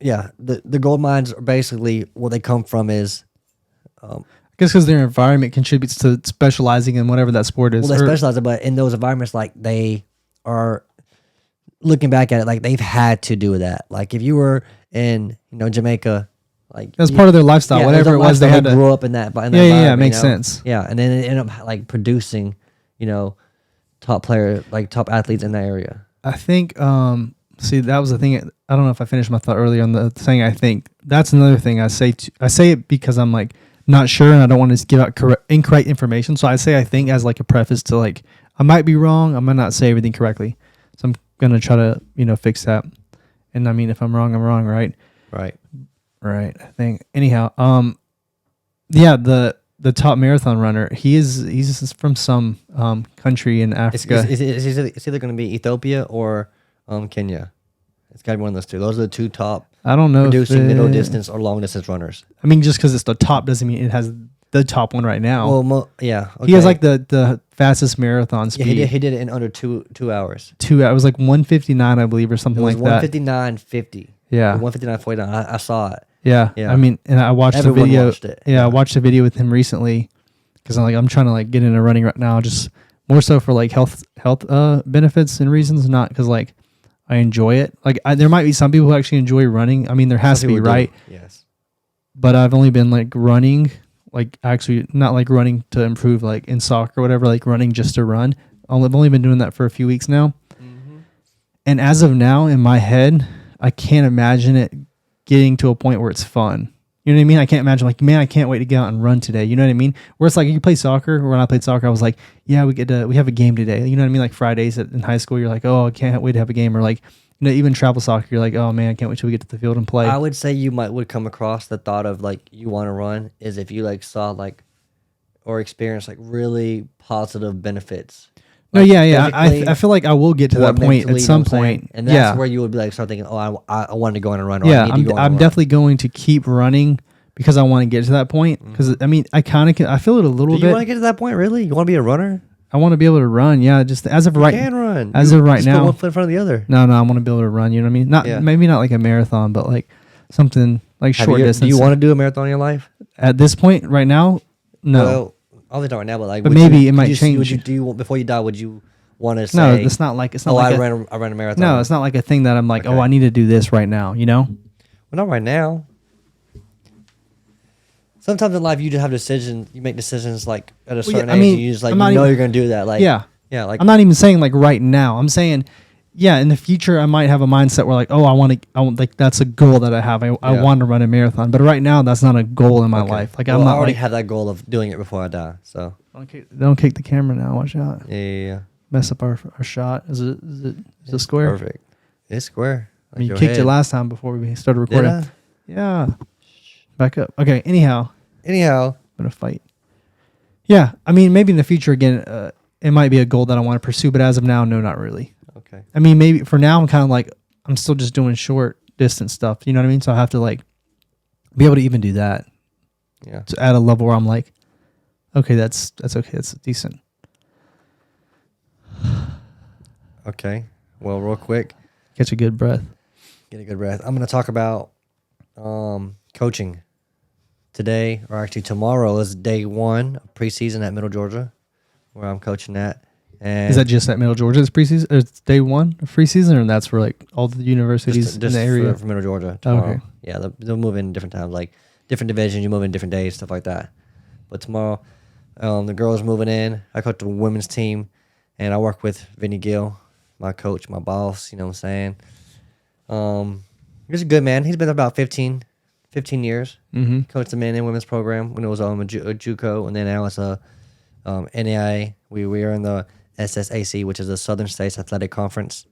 yeah, the gold mines are basically where they come from is. I guess because their environment contributes to specializing in whatever that sport is. Well, they specialize it, but in those environments, like they are looking back at it, like they've had to do that. Like if you were in, Jamaica, like that's part of their lifestyle. Whatever it was, they had to grow up in that. Yeah, makes sense. Yeah, and then they end up like producing, top athletes in that area. I think. See, that was the thing. I don't know if I finished my thought earlier on the saying. I think that's another thing I say. I say it because I'm like not sure and I don't want to give out incorrect information. So I say I think as like a preface to like I might be wrong. I might not say everything correctly. So I'm gonna try to fix that. And I mean, if I'm wrong, I'm wrong, right? Right. Right. I think. Anyhow, yeah. the top marathon runner. He's from some country in Africa. It's either going to be Ethiopia or Kenya. It's got to be one of those two. Those are the two top I don't know producing middle distance or long distance runners. I mean, just because it's the top doesn't mean it has the top one right now. Well, yeah. Okay. He has like the fastest marathon speed. Yeah, he did it in under 2 hours. It was like 1:59, I believe, or something like that. 1:59:50. Yeah. 1:59:49. I saw it. Yeah. Yeah. I mean, and I watched Everyone the video. watched it. Yeah, I watched a video with him recently because I'm trying to like get into running right now, just more so for like health benefits and reasons, not because like I enjoy it. Like there might be some people who actually enjoy running. I mean, there has to be, right? Yes. But I've only been like running, like actually not like running to improve like in soccer or whatever, like running just to run. I've only been doing that for a few weeks now. Mm-hmm. And as of now, in my head, I can't imagine it getting to a point where it's fun. You know what I mean? I can't imagine like, man, I can't wait to get out and run today. You know what I mean? Where it's like you play soccer. When I played soccer, I was like, yeah, we have a game today. You know what I mean? Like Fridays in high school, you're like, oh, I can't wait to have a game. Or like, you know, even travel soccer, you're like, oh man, I can't wait till we get to the field and play. I would say you would come across the thought of like you want to run is if you like saw like or experienced like really positive benefits. No, Like yeah. I feel like I will get to or that point mentally, at some you know what I'm saying? point. And that's where you would be like start thinking, oh, I wanted to go on and run. Or Yeah, I need to go on I'm and run. definitely going to keep running because I want to get to that point. Because I mean, I kind of I feel it a little Do bit. you want to get to that point? Really? You want to be a runner? I want to be able to run. Yeah, just as of right. You can run. As of right just now. put one foot in front of the other. No, I want to be able to run. You know what I mean? Not maybe not like a marathon, but like something like short distance. Do you want to do a marathon in your life? At this point, right now, no. Well, obviously not right now, but like. But maybe it might change. Would you before you die? Would you want to say? No, it's not like I ran a marathon. No, it's not like a thing that I'm like, Okay. oh, I need to do this right now. You know? Well, not right now. Sometimes in life you just have decisions. You make decisions like at a certain age. You just like you're gonna do that. Like yeah. Like I'm not even saying like right now. I'm saying, yeah, in the future I might have a mindset where like, oh, I want like that's a goal that I have. I want to run a marathon, but right now that's not a goal in my life. Like I'm not I already like have that goal of doing it before I die. So don't kick the camera now. Watch out. Yeah. Mess up our shot. Is it square? Perfect. It's square. Like I mean, you kicked it last time before we started recording. Did I? Yeah. Back up. Okay. Anyhow. I'm gonna fight. Yeah. I mean, maybe in the future again, it might be a goal that I want to pursue, but as of now, no, not really. Okay. I mean, maybe for now, I'm kind of like I'm still just doing short distance stuff. You know what I mean? So I have to like be able to even do that. Yeah. To at a level where I'm like, okay, that's okay. That's decent. Okay. Well, real quick. Catch a good breath. Get a good breath. I'm going to talk about coaching. Today, or actually tomorrow, is day 1 of preseason at Middle Georgia, where I'm coaching at. And is that just at Middle Georgia's preseason? Or it's day 1 of preseason, or that's for like all the universities just in the area? For Middle Georgia tomorrow. Okay. Yeah, they'll move in different times, like different divisions. You move in different days, stuff like that. But tomorrow, the girls moving in. I coach the women's team, and I work with Vinny Gill, my coach, my boss. You know what I'm saying? He's a good man. He's been there about 15 years. Mm-hmm. Coached the men and women's program when it was a JUCO, and then now it's a NAIA. We are in the SSAC, which is the Southern States Athletic Conference.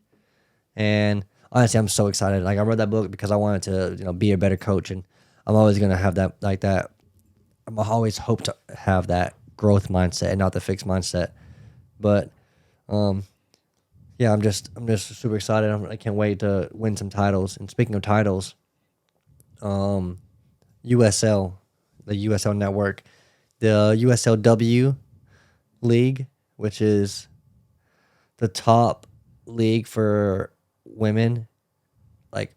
And honestly, I'm so excited. Like I read that book because I wanted to, be a better coach, and I'm always gonna have that like that. I'm always hope to have that growth mindset and not the fixed mindset. But yeah, I'm just super excited. I can't wait to win some titles. And speaking of titles, USL, the USL network, the USLW league, which is the top league for women, like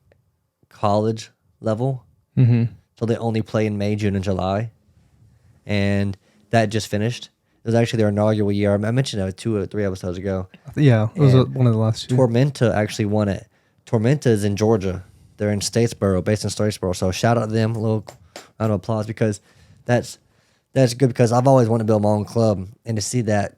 college level. Mm-hmm. So they only play in May, June, and July. And that just finished. It was actually their inaugural year. I mentioned that 2 or 3 episodes ago. Yeah, it was one of the last 2. Tormenta actually won it. Tormenta is in Georgia. They're in Statesboro, based in Statesboro. So shout out to them. A little round of applause because that's good because I've always wanted to build my own club, and to see that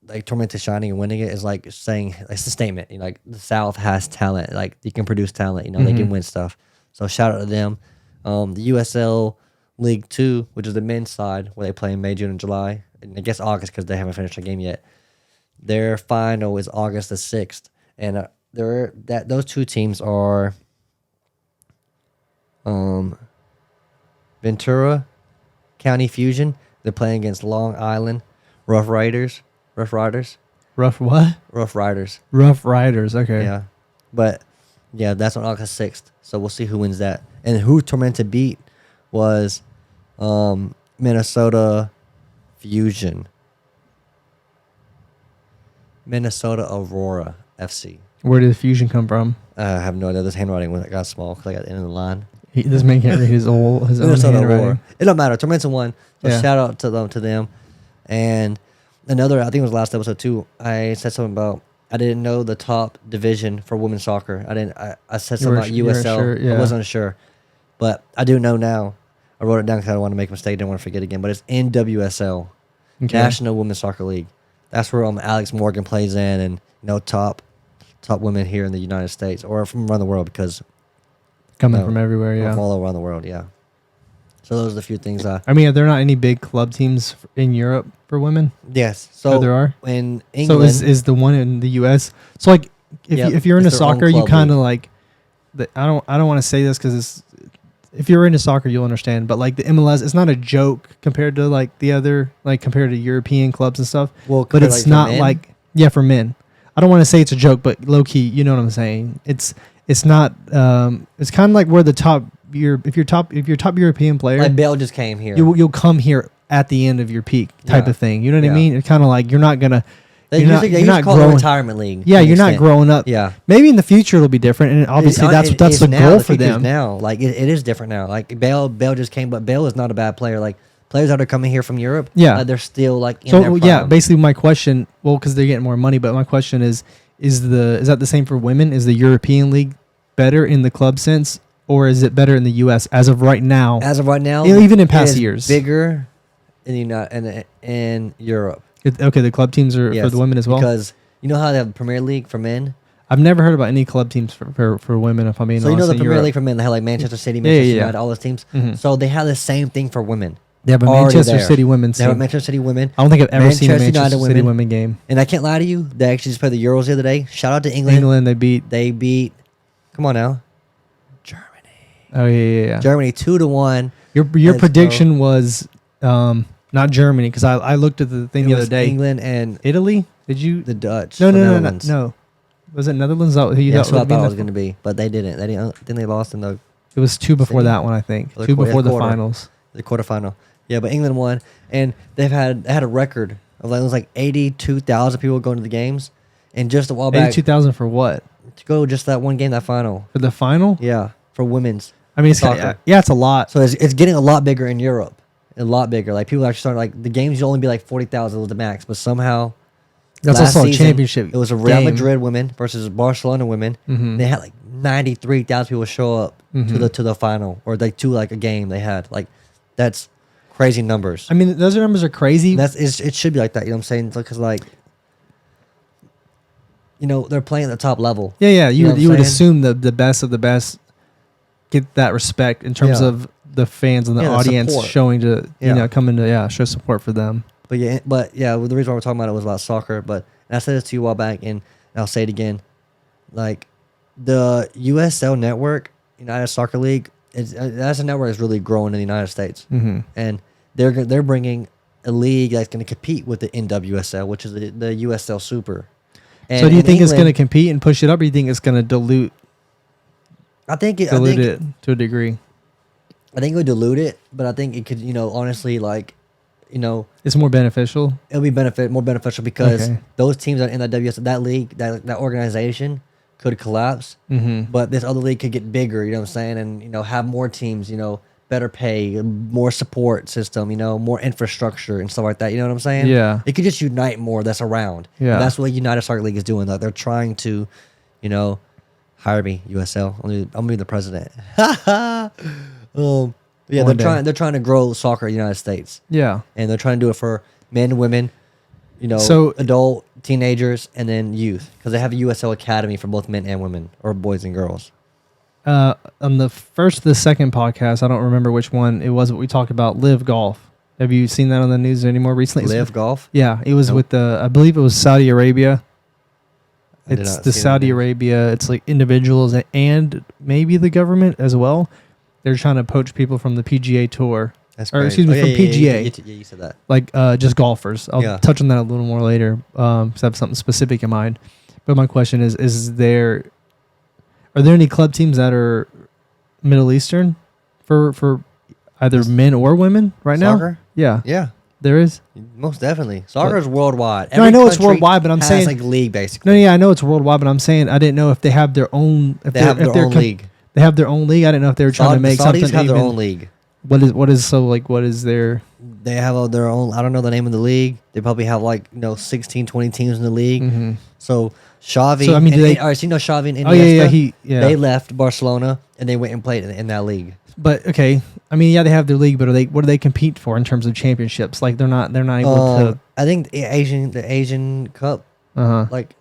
like Tormenta shining and winning it is like saying it's a statement. Like the South has talent. Like you can produce talent. They can win stuff. So shout out to them. The USL League 2, which is the men's side, where they play in May, June, and July, and I guess August because they haven't finished a game yet. Their final is August the 6th, and those 2 teams are Ventura County Fusion They're playing against Long Island Rough Riders. Rough Riders. Rough what? Rough Riders. Rough Riders. Okay. Yeah. But yeah, that's on August 6th. So we'll see who wins that. And who Tormenta beat was Minnesota Fusion. Minnesota Aurora FC. Where did the Fusion come from? I have no idea. This handwriting when it got small because I got the end of the line. This man can't read his own Minnesota handwriting. Aurora. It don't matter. Tormenta won. So Yeah. shout out to them. And another, I think it was last episode too. I said something about I didn't know the top division for women's soccer. I said something about You weren't USL. sure, yeah. I wasn't sure, but I do know now. I wrote it down because I don't want to make a mistake. Didn't want to forget again. But it's NWSL, Okay. National Women's Soccer League. That's where Alex Morgan plays in, and top women here in the United States or from around the world because Coming from everywhere, yeah. from all around the world. Yeah. So those are the few things. I mean, are there not any big club teams in Europe for women? Yes. So there are. in England. So is the one in the U.S. So like, if you're into it's their own soccer, you club kind of league. like. I don't want to say this because if you're into soccer, you'll understand. But like the MLS, it's not a joke compared to like the other compared to European clubs and stuff. Well, But compared, it's for not men? like for men. I don't want to say it's a joke, but low key, you know what I'm saying. It's not. It's kind of like where the top. If you're top European player, Like Bale just came here. you'll come here at the end of your peak type Yeah. of thing. You know what Yeah. I mean? It's kind of like you're not gonna. They you're usually not call it a growing. retirement league. Yeah, to an you're not extent. growing up. Yeah, Maybe in the future it'll be different, and obviously It that's is the now. goal The for future's them. now. Like it is different now. Like Bale just came, but Bale is not a bad player. Like players that are coming here from Europe, Yeah. they're still like in So their yeah, prime. basically my question, because they're getting more money, but my question is that the same for women? Is the European league better in the club sense, or is it better in the U.S. as of right now? As of right now, Even in it past is years. bigger in the in Europe. Okay, the club teams are for Yes, the women as well. because you know how they have a Premier League for men. I've never heard about any club teams for women. If I'm being So you know honest, the in Premier Europe. League for men, they have like Manchester City, Yeah, Manchester yeah. United, all those teams. Mhm. So they have the same thing for women. They have a already Manchester there. City women's They have a team. Manchester City women. I don't think I've ever seen a Manchester Manchester United City women. women game. And I can't lie to you, they actually just played the Euros the other day. Shout out to England. England, they beat. They beat, come on now, Germany. Oh yeah. Germany 2-1. Your Let's prediction was not Germany because I looked at the thing It the was other day. England and Italy? Did you? the Dutch. No, the no. Netherlands. No. Was it Netherlands? That who you Yeah, thought that's what I would be thought in it was the- going to be, but they didn't. Then they lost in the It was two before See? that one, I think. The Two quarter- before the quarter. finals. quarterfinal. Yeah, but England won, and they had a record of it was like 82,000 people going to the games, and just a while back 82,000 for what? to go just that one game, that final. For the final? Yeah, for women's. I mean, it's Soccer. it's a lot. So it's getting a lot bigger in Europe, a lot bigger. Like people actually starting like the games will only be like 40,000 was the max, but somehow That's last also a season, championship. It was a Real game. Madrid women versus Barcelona women. Mhm. They had like 93,000 people show up Mhm. to the final or like to like a game they had. Like that's crazy numbers. I mean, those numbers are crazy. It should be like that. You know what I'm saying? Because like they're playing at the top level. Yeah. You know what I'm You would saying? assume the best of the best get that respect in terms Yeah. of the fans and the Yeah, the audience support. showing to Yeah. coming to show support for them. But yeah. Well, the reason why we're talking about it was about soccer. But and I said this to you a while back, and I'll say it again. Like the USL network, United Soccer League, that's a network that's really growing in the United States, Mm-hmm. and they're bringing a league that's going to compete with the NWSL, which is the USL Super. And So do you in think it's going to England, compete and push it up, or do you think it's going to dilute I think it to a degree? I think it would dilute it, but I think it could, honestly, like, It's more beneficial. it'll be more beneficial because Okay. those teams that are in that that league, that organization could collapse, Mm-hmm. but this other league could get bigger, you know what I'm saying? And, have more teams, better pay, more support system, more infrastructure and stuff like that. You know what I'm saying? Yeah. It could just unite more that's around. Yeah. And that's what United Soccer League is doing. Like, they're trying to, hire me, USL. I'm gonna be the president. Yeah, One day. they're trying to grow soccer in the United States. Yeah. And they're trying to do it for men and women, So- adult, teenagers, and then youth. Because they have a USL Academy for both men and women, or boys and girls. On the second podcast, I don't remember which one it was, but we talked about Live Golf. Have you seen that on the news anymore recently? Live Golf? Yeah, it was Nope. with I believe it was Saudi Arabia. I did It's not the see that Saudi news. Arabia. It's like individuals and maybe the government as well. They're trying to poach people from the PGA Tour That's or great. excuse me, from PGA. Yeah, you said that. Like just golfers. I'll touch on that a little more later. Because I have something specific in mind. But my question is are there any club teams that are Middle Eastern for either men or women right now? Soccer? Yeah. Yeah. There is? Most definitely. Soccer is worldwide. No, I know it's country worldwide, but I'm has saying like a league basically. No, yeah, I know it's worldwide, but I'm saying I didn't know if they have their own. If They have their own league. They have their own league. I didn't know if they were trying to make the Saudis something. have their even, own league. What is their? They have their own. I don't know the name of the league. They probably have 16, 20 teams in the league. Mm-hmm. So Xavi. So I mean, all right, so you know Xavi and Iniesta. Oh yeah. They left Barcelona and they went and played in that league. But okay, I mean, yeah, they have their league, but what do they compete for in terms of championships? Like they're not able to. I think the Asian Cup. Like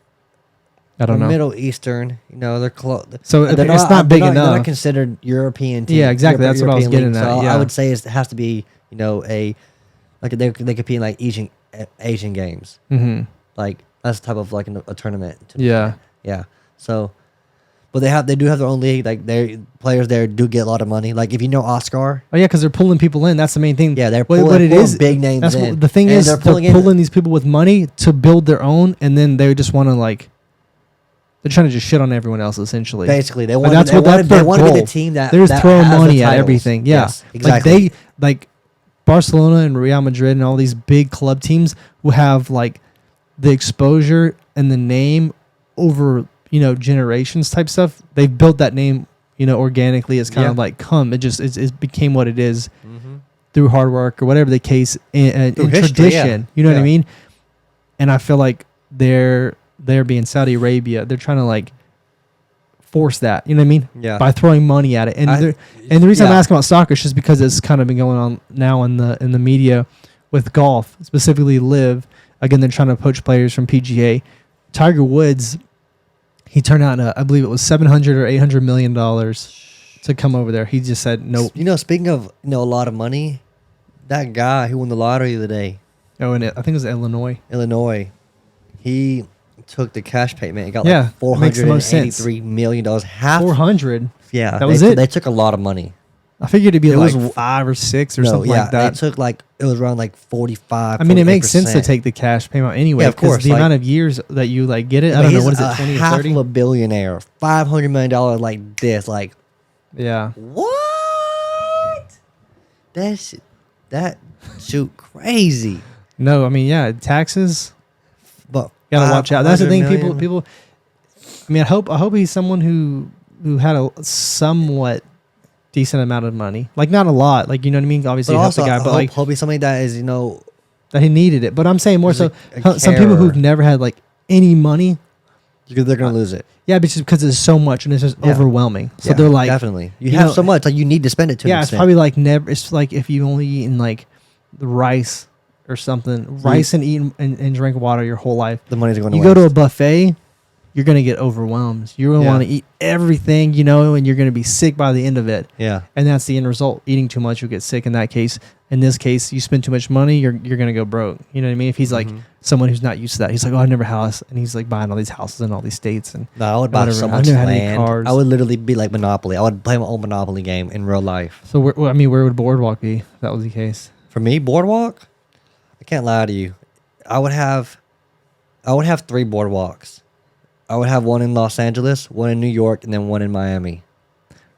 I don't know. Middle Eastern, they're close. So it's not big enough. They're not considered European teams. Yeah, exactly. That's what I was getting at. So yeah. I would say it has to be, they compete in like Asian games. Mm-hmm. Like that's the type of like a tournament. Yeah. Yeah. So, but they do have their own league. Like their players there do get a lot of money. Like if you know Oscar. Oh yeah, because they're pulling people in. That's the main thing. Yeah, they're pulling big names that's in. The thing and is, they're pulling these people with money to build their own, and then they just want to they're trying to just shit on everyone else essentially. Basically, they want to be the goal. team that they're just throwing has money at everything. Yeah, yes, exactly. Barcelona and Real Madrid and all these big club teams will have the exposure and the name over generations type stuff. They've built that name organically. It's kind of it became what it is through hard work or whatever the case in tradition. You know what I mean? And I feel like they're being Saudi Arabia. They're trying to force that. You know what I mean? Yeah. By throwing money at it. And the reason I'm asking about soccer is just because it's kind of been going on now in the media with golf, specifically Live. Again, they're trying to poach players from PGA. Tiger Woods, he turned out, I believe it was $700 or $800 million to come over there. He just said nope. Speaking of a lot of money, that guy who won the lottery the other day. Oh, and I think it was Illinois. He took the cash payment and got $483 million. Half 400. Yeah, that was it. They took a lot of money. I figured it'd be 5 or 6 or something like that. They took it was around 45. I mean, it makes sense to take the cash payment anyway. Yeah, of course. The amount of years that you get it, I don't know, what is it, 20 or 30? Half of a billionaire, $500 million like this, yeah. What? That shoot crazy. No, I mean, yeah, taxes. But gotta watch out. That's the thing. million. People. I mean, I hope he's someone who had a somewhat decent amount of money, not a lot, you know what I mean. Obviously, but help the guy, but hope he's somebody that is that he needed it. But I'm saying more so, a some people who've never had any money, they're gonna lose it. Yeah, because it's so much and it's just overwhelming. So they're definitely you have so much you need to spend it to. Yeah, it's probably never. It's like if you only eaten the rice or something, rice and eat and drink water your whole life. The money's going to waste. You go to a buffet, you're going to get overwhelmed. You're going to want to eat everything, and you're going to be sick by the end of it. Yeah. And that's the end result. Eating too much, you'll get sick in that case. In this case, you spend too much money, you're going to go broke. You know what I mean? If he's someone who's not used to that, he's like, oh, I never house. And he's buying all these houses in all these states. And no, I would buy so much land. I would literally be like Monopoly. I would play my own Monopoly game in real life. So, where would Boardwalk be if that was the case? For me, Boardwalk? I can't lie to you. I would have 3 boardwalks. I would have one in Los Angeles, one in New York, and then one in Miami.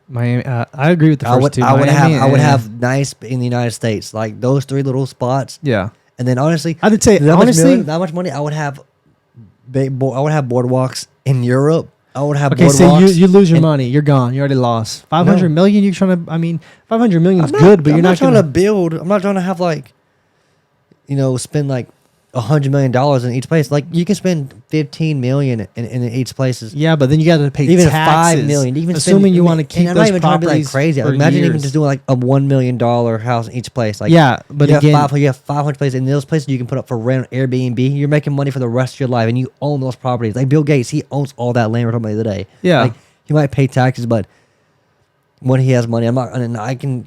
Miami. I agree with the first two. I would have nice in the United States, those 3 little spots. Yeah. And then honestly, I would say that much money, I would have boardwalks in Europe. I would have boardwalks. So you lose your money. You're gone. You already lost. 500 million. You're trying to. I mean, 500 million is good, but you're not trying to build. I'm not trying to have spend $100 million in each place. You can spend 15 million in each places. Yeah, but then you got to pay even taxes. 5 million. Even assuming you want to keep I'm those not even trying to be properties crazy. Imagine even just doing a $1 million house in each place. Yeah, but you again, you have 500 places. In those places, you can put up for rent, Airbnb. You're making money for the rest of your life, and you own those properties. Like Bill Gates, he owns all that land. We're talking about the other day. Yeah, he might pay taxes, but when he has money, I'm not. And I can,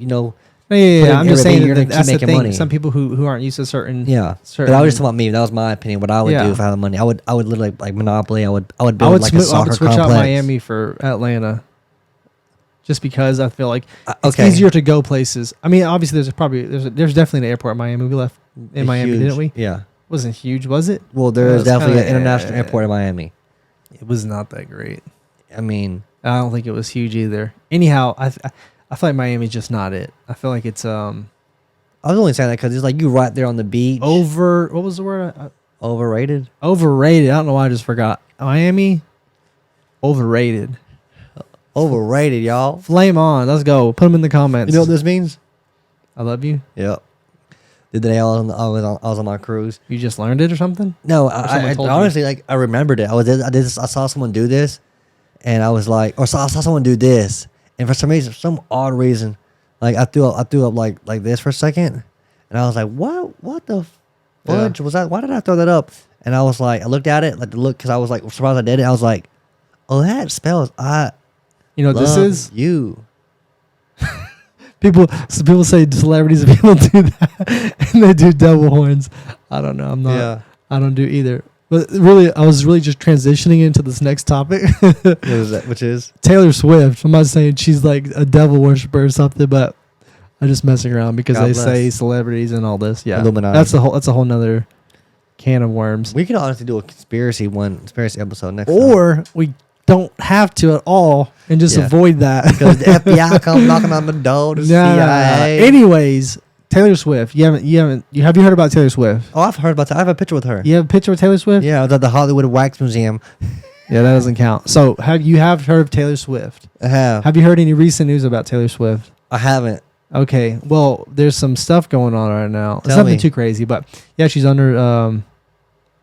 Yeah, I'm just saying that's the thing. Money. Some people who aren't used to certain. Yeah, but I was just talking about me. That was my opinion. What I would do if I had money, I would literally Monopoly. I would build a soccer switch complex. out Miami for Atlanta. just because I feel like it's okay. easier to go places. I mean, obviously there's definitely an airport in Miami. We left in Miami, Huge. didn't we? Yeah. Wasn't huge, was it? Well, there Yeah, is it's definitely an kinda, international airport in Miami. It was not that great. I mean, I don't think it was huge either. Anyhow, I feel like Miami's just not it. I feel like it's I was only saying that because it's like you right there on the beach. what was the word? Overrated. Overrated. I don't know why I just forgot. Miami, overrated. Overrated, y'all. Flame on. Let's go. Put them in the comments. You know what this means? I love you. Yep. The day I was on my cruise. You just learned it or something? No, someone I told you? honestly like I remembered it. I saw someone do this, and I was like, I saw someone do this, and for some reason, some odd reason, like I threw up like this for a second, and I was like, what the fudge was that? Why did I throw that up? And I was like, I looked at it, like the look, because I was like surprised I did it. I was like, oh, that spells I You know what this love is? you. People say celebrities and people do that and they do double horns. I don't know. I'm not. Yeah. I don't do either. But really, I was really just transitioning into this next topic. What is that? Which is Taylor Swift. I'm not saying she's like a devil worshiper or something, but I'm just messing around because God they bless. say celebrities and all this. Yeah, Illuminati. that's a whole nother can of worms. we could honestly do a conspiracy episode next time. Or we don't have to at all and just Yeah. avoid that. Because the FBI come knocking on the door, the Nah. CIA. Anyways, Taylor Swift. Have you heard about Taylor Swift? Oh, I've heard about that. I have a picture with her. You have a picture of Taylor Swift? Yeah, I was at the Hollywood Wax Museum. Yeah, that doesn't count. So have you heard of Taylor Swift? I have. Have you heard any recent news about Taylor Swift? I haven't. Okay, well, there's some stuff going on right now. It's Tell nothing me. too crazy, but yeah, she's under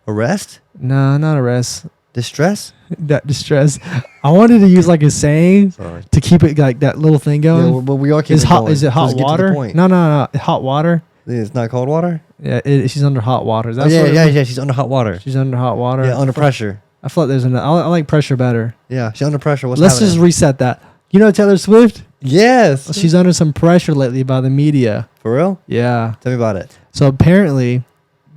Arrest? no, not arrest, Distress? that distress. I wanted to use like a saying Sorry. to keep it like that little thing going. Yeah, but we are keeping Is hot? going. Is it hot Let's get to the water? point. No, hot water. It's not cold water? Yeah, she's under hot water. Is that Oh, yeah, what it- yeah. She's under hot water. She's under hot water. Yeah, under pressure. I feel like there's an. I like pressure better. Yeah, she's under pressure. What's Let's happening? just reset that. You know Taylor Swift? Yes. She's under some pressure lately by the media. For real? Yeah. Tell me about it. So apparently,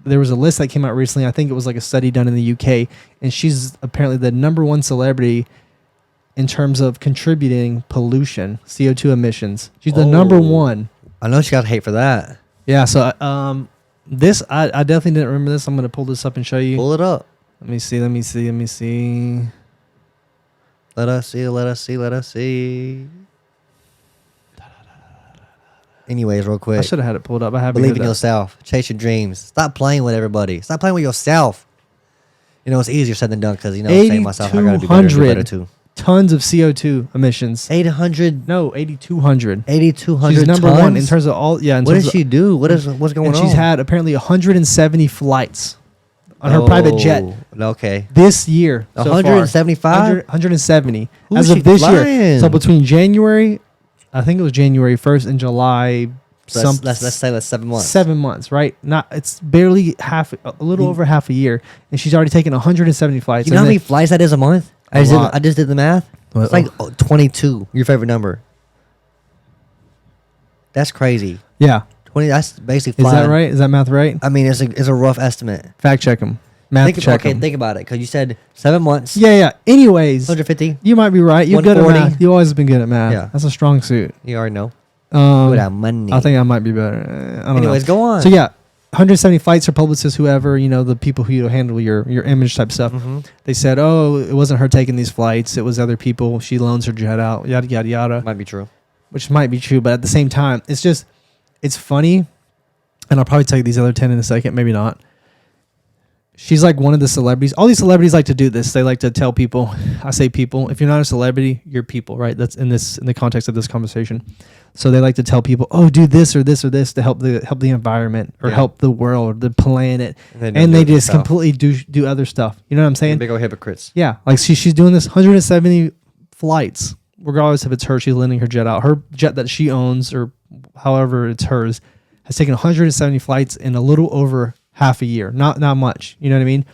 there was a list that came out recently. I think it was like a study done in the UK, and she's apparently the #1 celebrity in terms of contributing pollution, CO2 emissions. She's the number Oh. one. I know she got hate for that. Yeah. So this I definitely didn't remember this. I'm gonna pull this up and show you. Pull it up. Let me see. Let me see. Let us see. Let us see. Let us see. Anyways, real I quick. should have had it pulled up. I haven't. Believe in yourself. Chase your dreams. Stop playing with everybody. Stop playing with yourself. You know, it's easier said than done because, you know, saying myself, I got to be better, do better too. Tons of CO2 emissions. 800, No, 8,200. 8,200 She's number tons? one in terms of all. Yeah. In What terms does of, she do? What's going and on? she's had apparently 170 flights on her private jet Oh, okay. this year. so far. 175? 170 Who's as she of this year. flying? So between January, I think it was January 1st and July. So let's say that's 7 months. 7 months, right? Not it's barely a little over half a year, and she's already taken 170 flights. You know how and many flights that is a month? A lot. I just did the math. It's like 22. Your favorite number. That's crazy. yeah, 20. That's basically is flying. that right? Is that math right? I mean, it's a rough estimate. Fact check them. Math check them. Think about it. Because you said 7 months. Yeah. Anyways, 150. you might be right. You're good at 140. math. You always been good at math. Yeah. That's a strong suit. You already know. Without money. I think I might be better. I don't Anyways, know. go on. So yeah, 170 flights or publicists, whoever, you know, the people who handle your image type stuff. Mhm. They said, oh, it wasn't her taking these flights. It was other people. She loans her jet out, yada, yada, yada. Might be true. Which might be true. But at the same time, it's funny. And I'll probably tell you these other 10 in a second. Maybe not. She's like one of the celebrities. All these celebrities like to do this. They like to tell people, I say people, if you're not a celebrity, you're people, right? That's in the context of this conversation. So they like to tell people, oh, do this or this or this to help the environment or Yeah. help the world, the planet. And And they just completely do other stuff. You know what I'm saying? Big old hypocrites. Yeah. Like she's doing this 170 flights, regardless if it's her, she's lending her jet out. Her jet that she owns or however it's hers has taken 170 flights in a little over half a year. Not much. You know what I mean?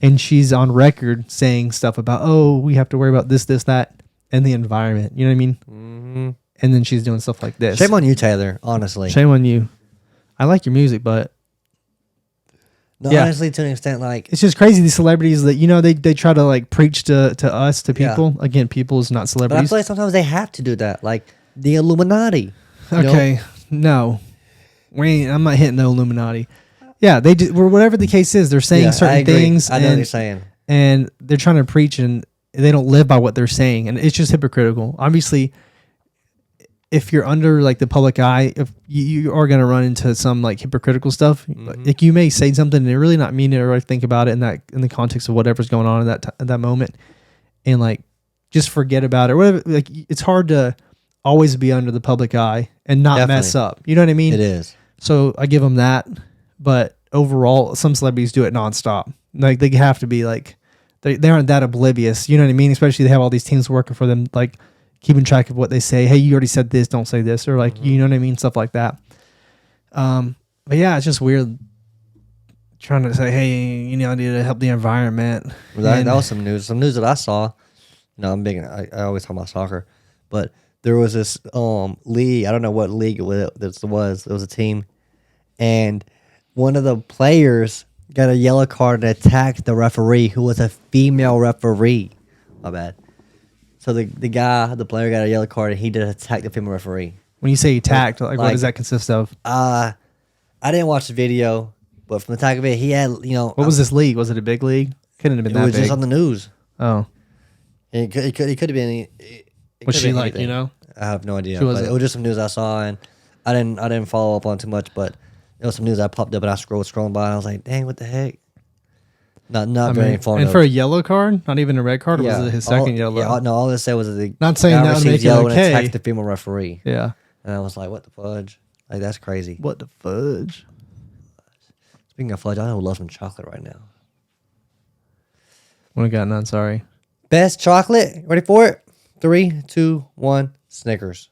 And she's on record saying stuff about, oh, we have to worry about this, that, and the environment. You know what I mean? Mm-hmm. And then she's doing stuff like this. Shame on you, Taylor. Honestly. Shame on you. I like your music, but No, Yeah. honestly, to an extent, like It's just crazy. These celebrities that, you know, they try to like preach to us, to Yeah. people. Again, people is not but I celebrities. feel like sometimes they have to do that, like the Illuminati. you know? Okay, no, I'm not hitting the Illuminati. Yeah, they do, or whatever the case is. They're saying Yeah, I certain agree. things, I know what you're saying. and they're trying to preach, and they don't live by what they're saying, and it's just hypocritical. Obviously, if you're under like the public eye, if you are going to run into some like hypocritical stuff, Mhm. like you may say something and really not mean it or think about it in the context of whatever's going on in that moment, and like just forget about it or whatever. Like it's hard to always be under the public eye and not mess Definitely. up. You know what I mean? It is. So I give them that, but overall, some celebrities do it nonstop. Like they have to be like they aren't that oblivious. You know what I mean? Especially they have all these teams working for them, like keeping track of what they say. Hey, you already said this, don't say this, or like you know what I mean, stuff like that. But yeah, it's just weird trying to say, hey, you know, I need to help the environment. Well, that And- was some news. Some news that I saw. You know, I'm big. I always talk about soccer, but there was this league. I don't know what league this was. It was a team, and one of the players got a yellow card and attacked the referee, who was a female referee. My bad. So the player got a yellow card and he did attack the female referee. When you say attacked, like what like- does that consist of? I didn't watch the video, but from the attack of it, he had What was this league? Was it a big league? Couldn't have been It that was big. just on the news. Oh, It could have been. It was could she have been like, anything. you know? I have no idea. She But wasn't. it was just some news I saw, and I didn't follow up on too much. But it was some news that popped up, and I scrolling by, and I was like, "Dang, what the heck?" Not I very mean, informative. and for a yellow card, not even a red card, or was it his second yellow? Yeah, no, all it said was that the Not saying guy that would received make it yellow and okay. attacked the female referee, Yeah. and I was like, "What the fudge? Like that's crazy." What the fudge? Speaking of fudge, I would love some chocolate right now. When I got none, sorry. Best chocolate. Ready for it? 3, 2, 1. Snickers.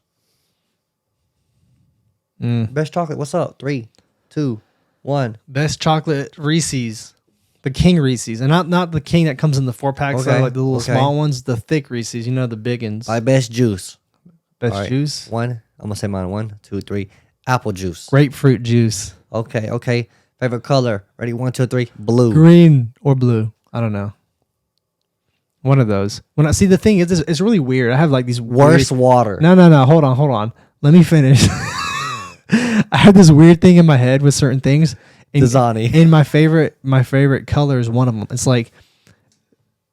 Best chocolate. What's up? 3, 2, 1. Best chocolate Reese's. The King Reese's. And not the King that comes in the 4-packs, Okay, like the little okay. small ones, the thick Reese's, you know, the big ones. My best juice. Best All right. juice. 1. I'm gonna say mine. 1, 2, 3. Apple juice. Grapefruit juice. Okay. Favorite color. Ready? 1, 2, 3. Blue. Green or blue. I don't know. One of those. When I see the thing is, it's really weird. I have like these Worst weird, water. No. Hold on. Let me finish. I have this weird thing in my head with certain things. Dasani. And my favorite color is one of them. It's like,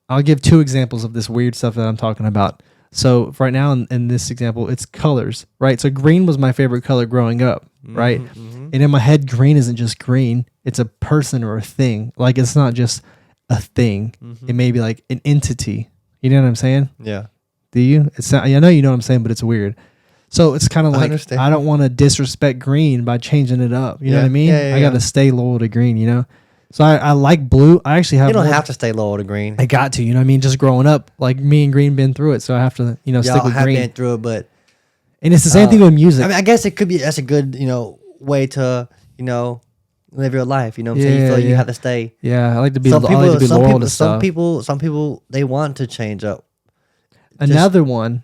I'll give 2 examples of this weird stuff that I'm talking about. So right now in this example, it's colors, right? So green was my favorite color growing up, right? And in my head, green isn't just green. It's a person or a thing. Like it's not just a thing. It may be like an entity. You know what I'm saying? Yeah. Do you? It's not, I know you know what I'm saying, but it's weird. So it's kind of I like understand. I don't want to disrespect green by changing it up. You know Yeah. what I mean? Yeah, I got to stay loyal to green. You know. So I like blue. I actually have. You don't more- have to stay low to green. I got to. You know what I mean? Just growing up, like me and green been through it, so I have to stick Y'all with have green. been through it, but And it's the same thing with music. I mean, I guess it could be. That's a good, way to, live your life. You know what I'm saying? You feel like you Yeah. have to stay. yeah, I like to be. Some I like to be people, loyal to stuff. some people, they want to change up. Another one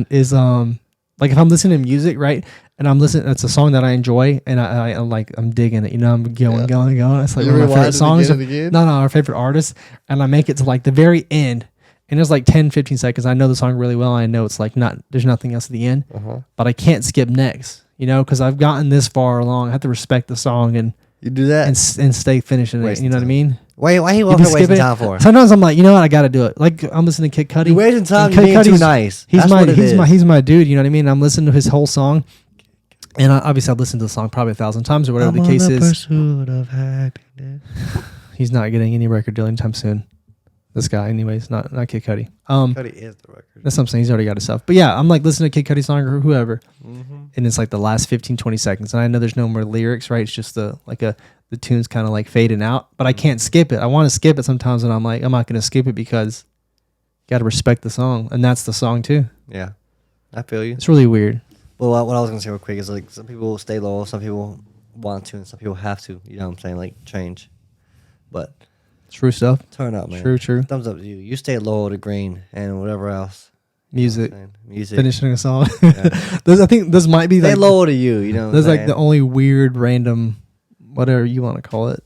is like if I'm listening to music, right, and I'm listening, it's a song that I enjoy, and I'm digging it. You know, I'm going. It's like You one of my rewind favorite it songs. again and again? No, our favorite artist, and I make it to like the very end, and it's like 10, 15 seconds. I know the song really well. I know it's like there's nothing else at the end, but I can't skip next. You know, because I've gotten this far along. I have to respect the song and You do that. and stay finishing it. Wasting You know what I time. mean? Why you You over be here wasting skipping it. time for? Sometimes I'm like, you know what? I got to do it. Like I'm listening to Kid Cudi. You wasting time. And You're Kid being too Cudi's- nice. He's That's my what it is. he's my dude. You know what I mean? I'm listening to his whole song, and obviously I've listened to the song probably 1,000 times or whatever the case is. Pursuit of happiness. He's not getting any record deal anytime soon. This guy, anyways, not Kid Cudi. Cudi is the record. That's what I'm saying. He's already got his stuff. But yeah, I'm like listening to Kid Cudi song or whoever, Mm-hmm. and it's like the last 15, 20 seconds, and I know there's no more lyrics, right? It's just the tune's kind of like fading out, but I can't skip it. I want to skip it sometimes, and I'm like, I'm not going to skip it because you got to respect the song, and that's the song too. Yeah, I feel you. It's really weird. Well, what I was gonna say real quick is like some people stay low, some people want to, and some people have to. You know what I'm saying? Like change, but True stuff. turn up, man. True. Thumbs up to you. You stay low to green and whatever else. Music. You know what I'm saying? Music. Finishing a song. Yeah. I think this might be Stay like low to you. You know. What that's I'm like the saying? only weird, random, whatever you want to call it,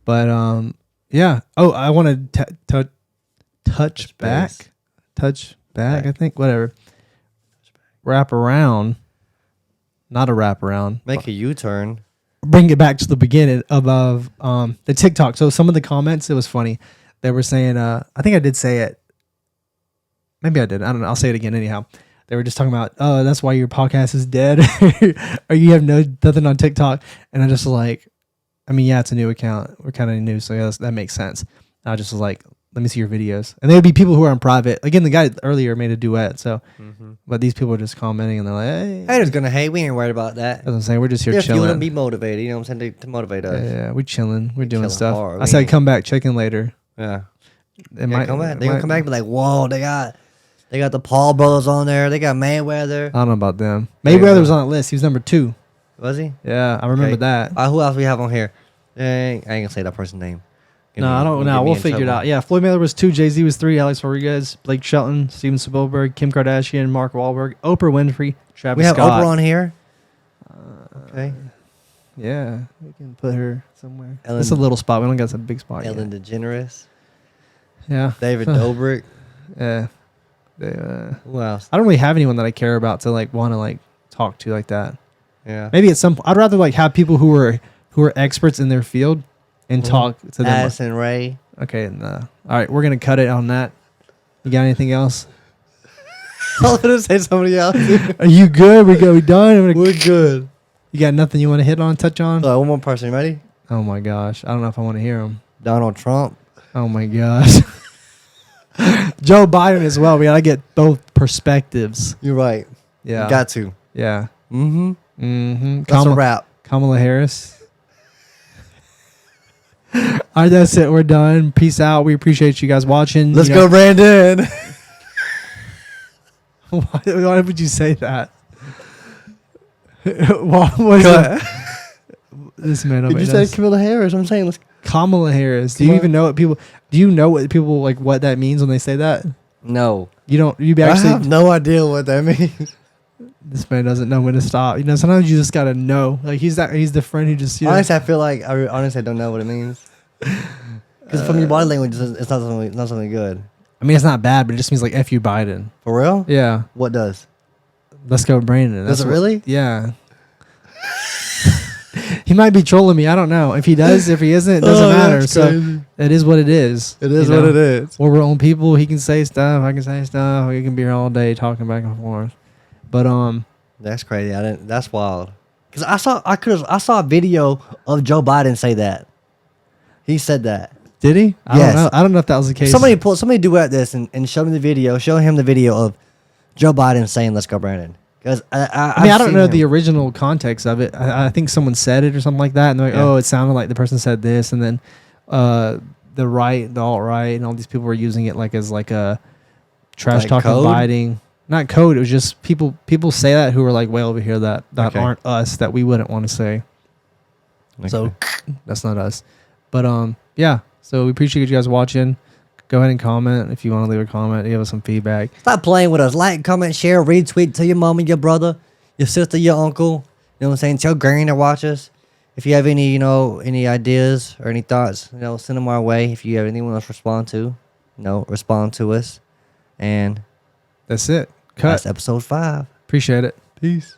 But yeah. Oh, I want to touch back. Touch back, I think. Whatever. Wrap around. Not a wrap around. Make a U-turn. Bring it back to the beginning of the TikTok. So some of the comments, it was funny. They were saying, I think I did say it. Maybe I did. I don't know. I'll say it again anyhow. They were just talking about, oh, that's why your podcast is dead, or you have nothing on TikTok. And I just was like, I mean, yeah, it's a new account. We're kind of new, so yeah, that makes sense. I just was like, let me see your videos. And there would be people who are on private. Again, the guy earlier made a duet, so. But these people are just commenting, and they're like, hey. Haters gonna hate. We ain't worried about that. That's what I'm saying. We're just here Just you chilling. to be motivated. You know what I'm saying? To motivate us. Yeah, we're chilling. We're doing chilling stuff. hard. I said, come back, check in later. Yeah. It might Come back. They're gonna come back and be like, whoa, they got the Paul brothers on there. They got Mayweather. I don't know about them. Mayweather was on that list. He was number 2. Was he? Yeah, I remember Okay. that. Who else we have on here? I ain't gonna say that person's name. I don't know. We'll figure it out. Yeah, Floyd Mayweather was 2, Jay-Z was 3, Alex Rodriguez, Blake Shelton, Steven Spielberg, Kim Kardashian, Mark Wahlberg, Oprah Winfrey, Travis We have Scott. Oprah on here. Okay. Yeah, we can put her somewhere. Ellen- It's a little spot. We don't got a big spot Ellen yet. DeGeneres. Yeah. David Dobrik. Yeah. Who else? I don't really have anyone that I care about to like want to like talk to like that. Yeah. Maybe at some point, I'd rather like have people who are experts in their field and talk to them. Addison Ray. Okay. All right. We're going to cut it on that. You got anything else? I was gonna say somebody else. Are you good? We done? We're good. You got nothing you want to hit on, touch on? One more person. You ready? Oh my gosh. I don't know if I want to hear him. Donald Trump. Oh my gosh. Joe Biden as well. We got to get both perspectives. You're right. Yeah. You got to. Yeah. Mm-hmm. Mm-hmm. That's a wrap. Kamala Harris. All right, that's it. We're done. Peace out. We appreciate you guys watching. Let's go, Brandon. Why would you say that? What is it? This man. You said Kamala Harris. I'm saying let's. Kamala Harris. Do you even know what people? Do you know what people like? What that means when they say that? No. You don't. You I actually. have no idea what that means. This man doesn't know when to stop. You know, sometimes you just gotta know. Like he's the friend who just. Honestly, I feel like I don't know what it means. Because from your body language, it's not something good. I mean, it's not bad, but it just means like F you Biden. For real? Yeah. What does? Let's go, Brandon. Does it really? Yeah. He might be trolling me. I don't know. If he does, if he isn't, it doesn't matter. So it is what it is. It is what it is. We're own people. He can say stuff. I can say stuff. We can be here all day talking back and forth. But that's crazy. That's wild. Because I saw a video of Joe Biden say that. He said that. Did he? I Yes. don't know. I don't know if that was the case. Somebody duet this and show me the video. Show him the video of Joe Biden saying "Let's go, Brandon." Because I mean, I don't know the original context of it. I think someone said it or something like that, and they're like, "Oh, it sounded like the person said this," and then the right, the alt right, and all these people were using it like as like a trash Like talking, code? biting. Not code. It was just people say that who were like way over here that Okay. aren't us that we wouldn't want to say. Okay. So that's not us. But yeah. So we appreciate you guys watching. Go ahead and comment if you want to leave a comment. Give us some feedback. Stop playing with us. Like, comment, share, retweet. Tell your mom and your brother, your sister, your uncle. You know what I'm saying? Tell Granny to watch us. If you have any, any ideas or any thoughts, send them our way. If you have anyone else respond to, respond to us. And That's it. Cut. that's episode 5. Appreciate it. Peace.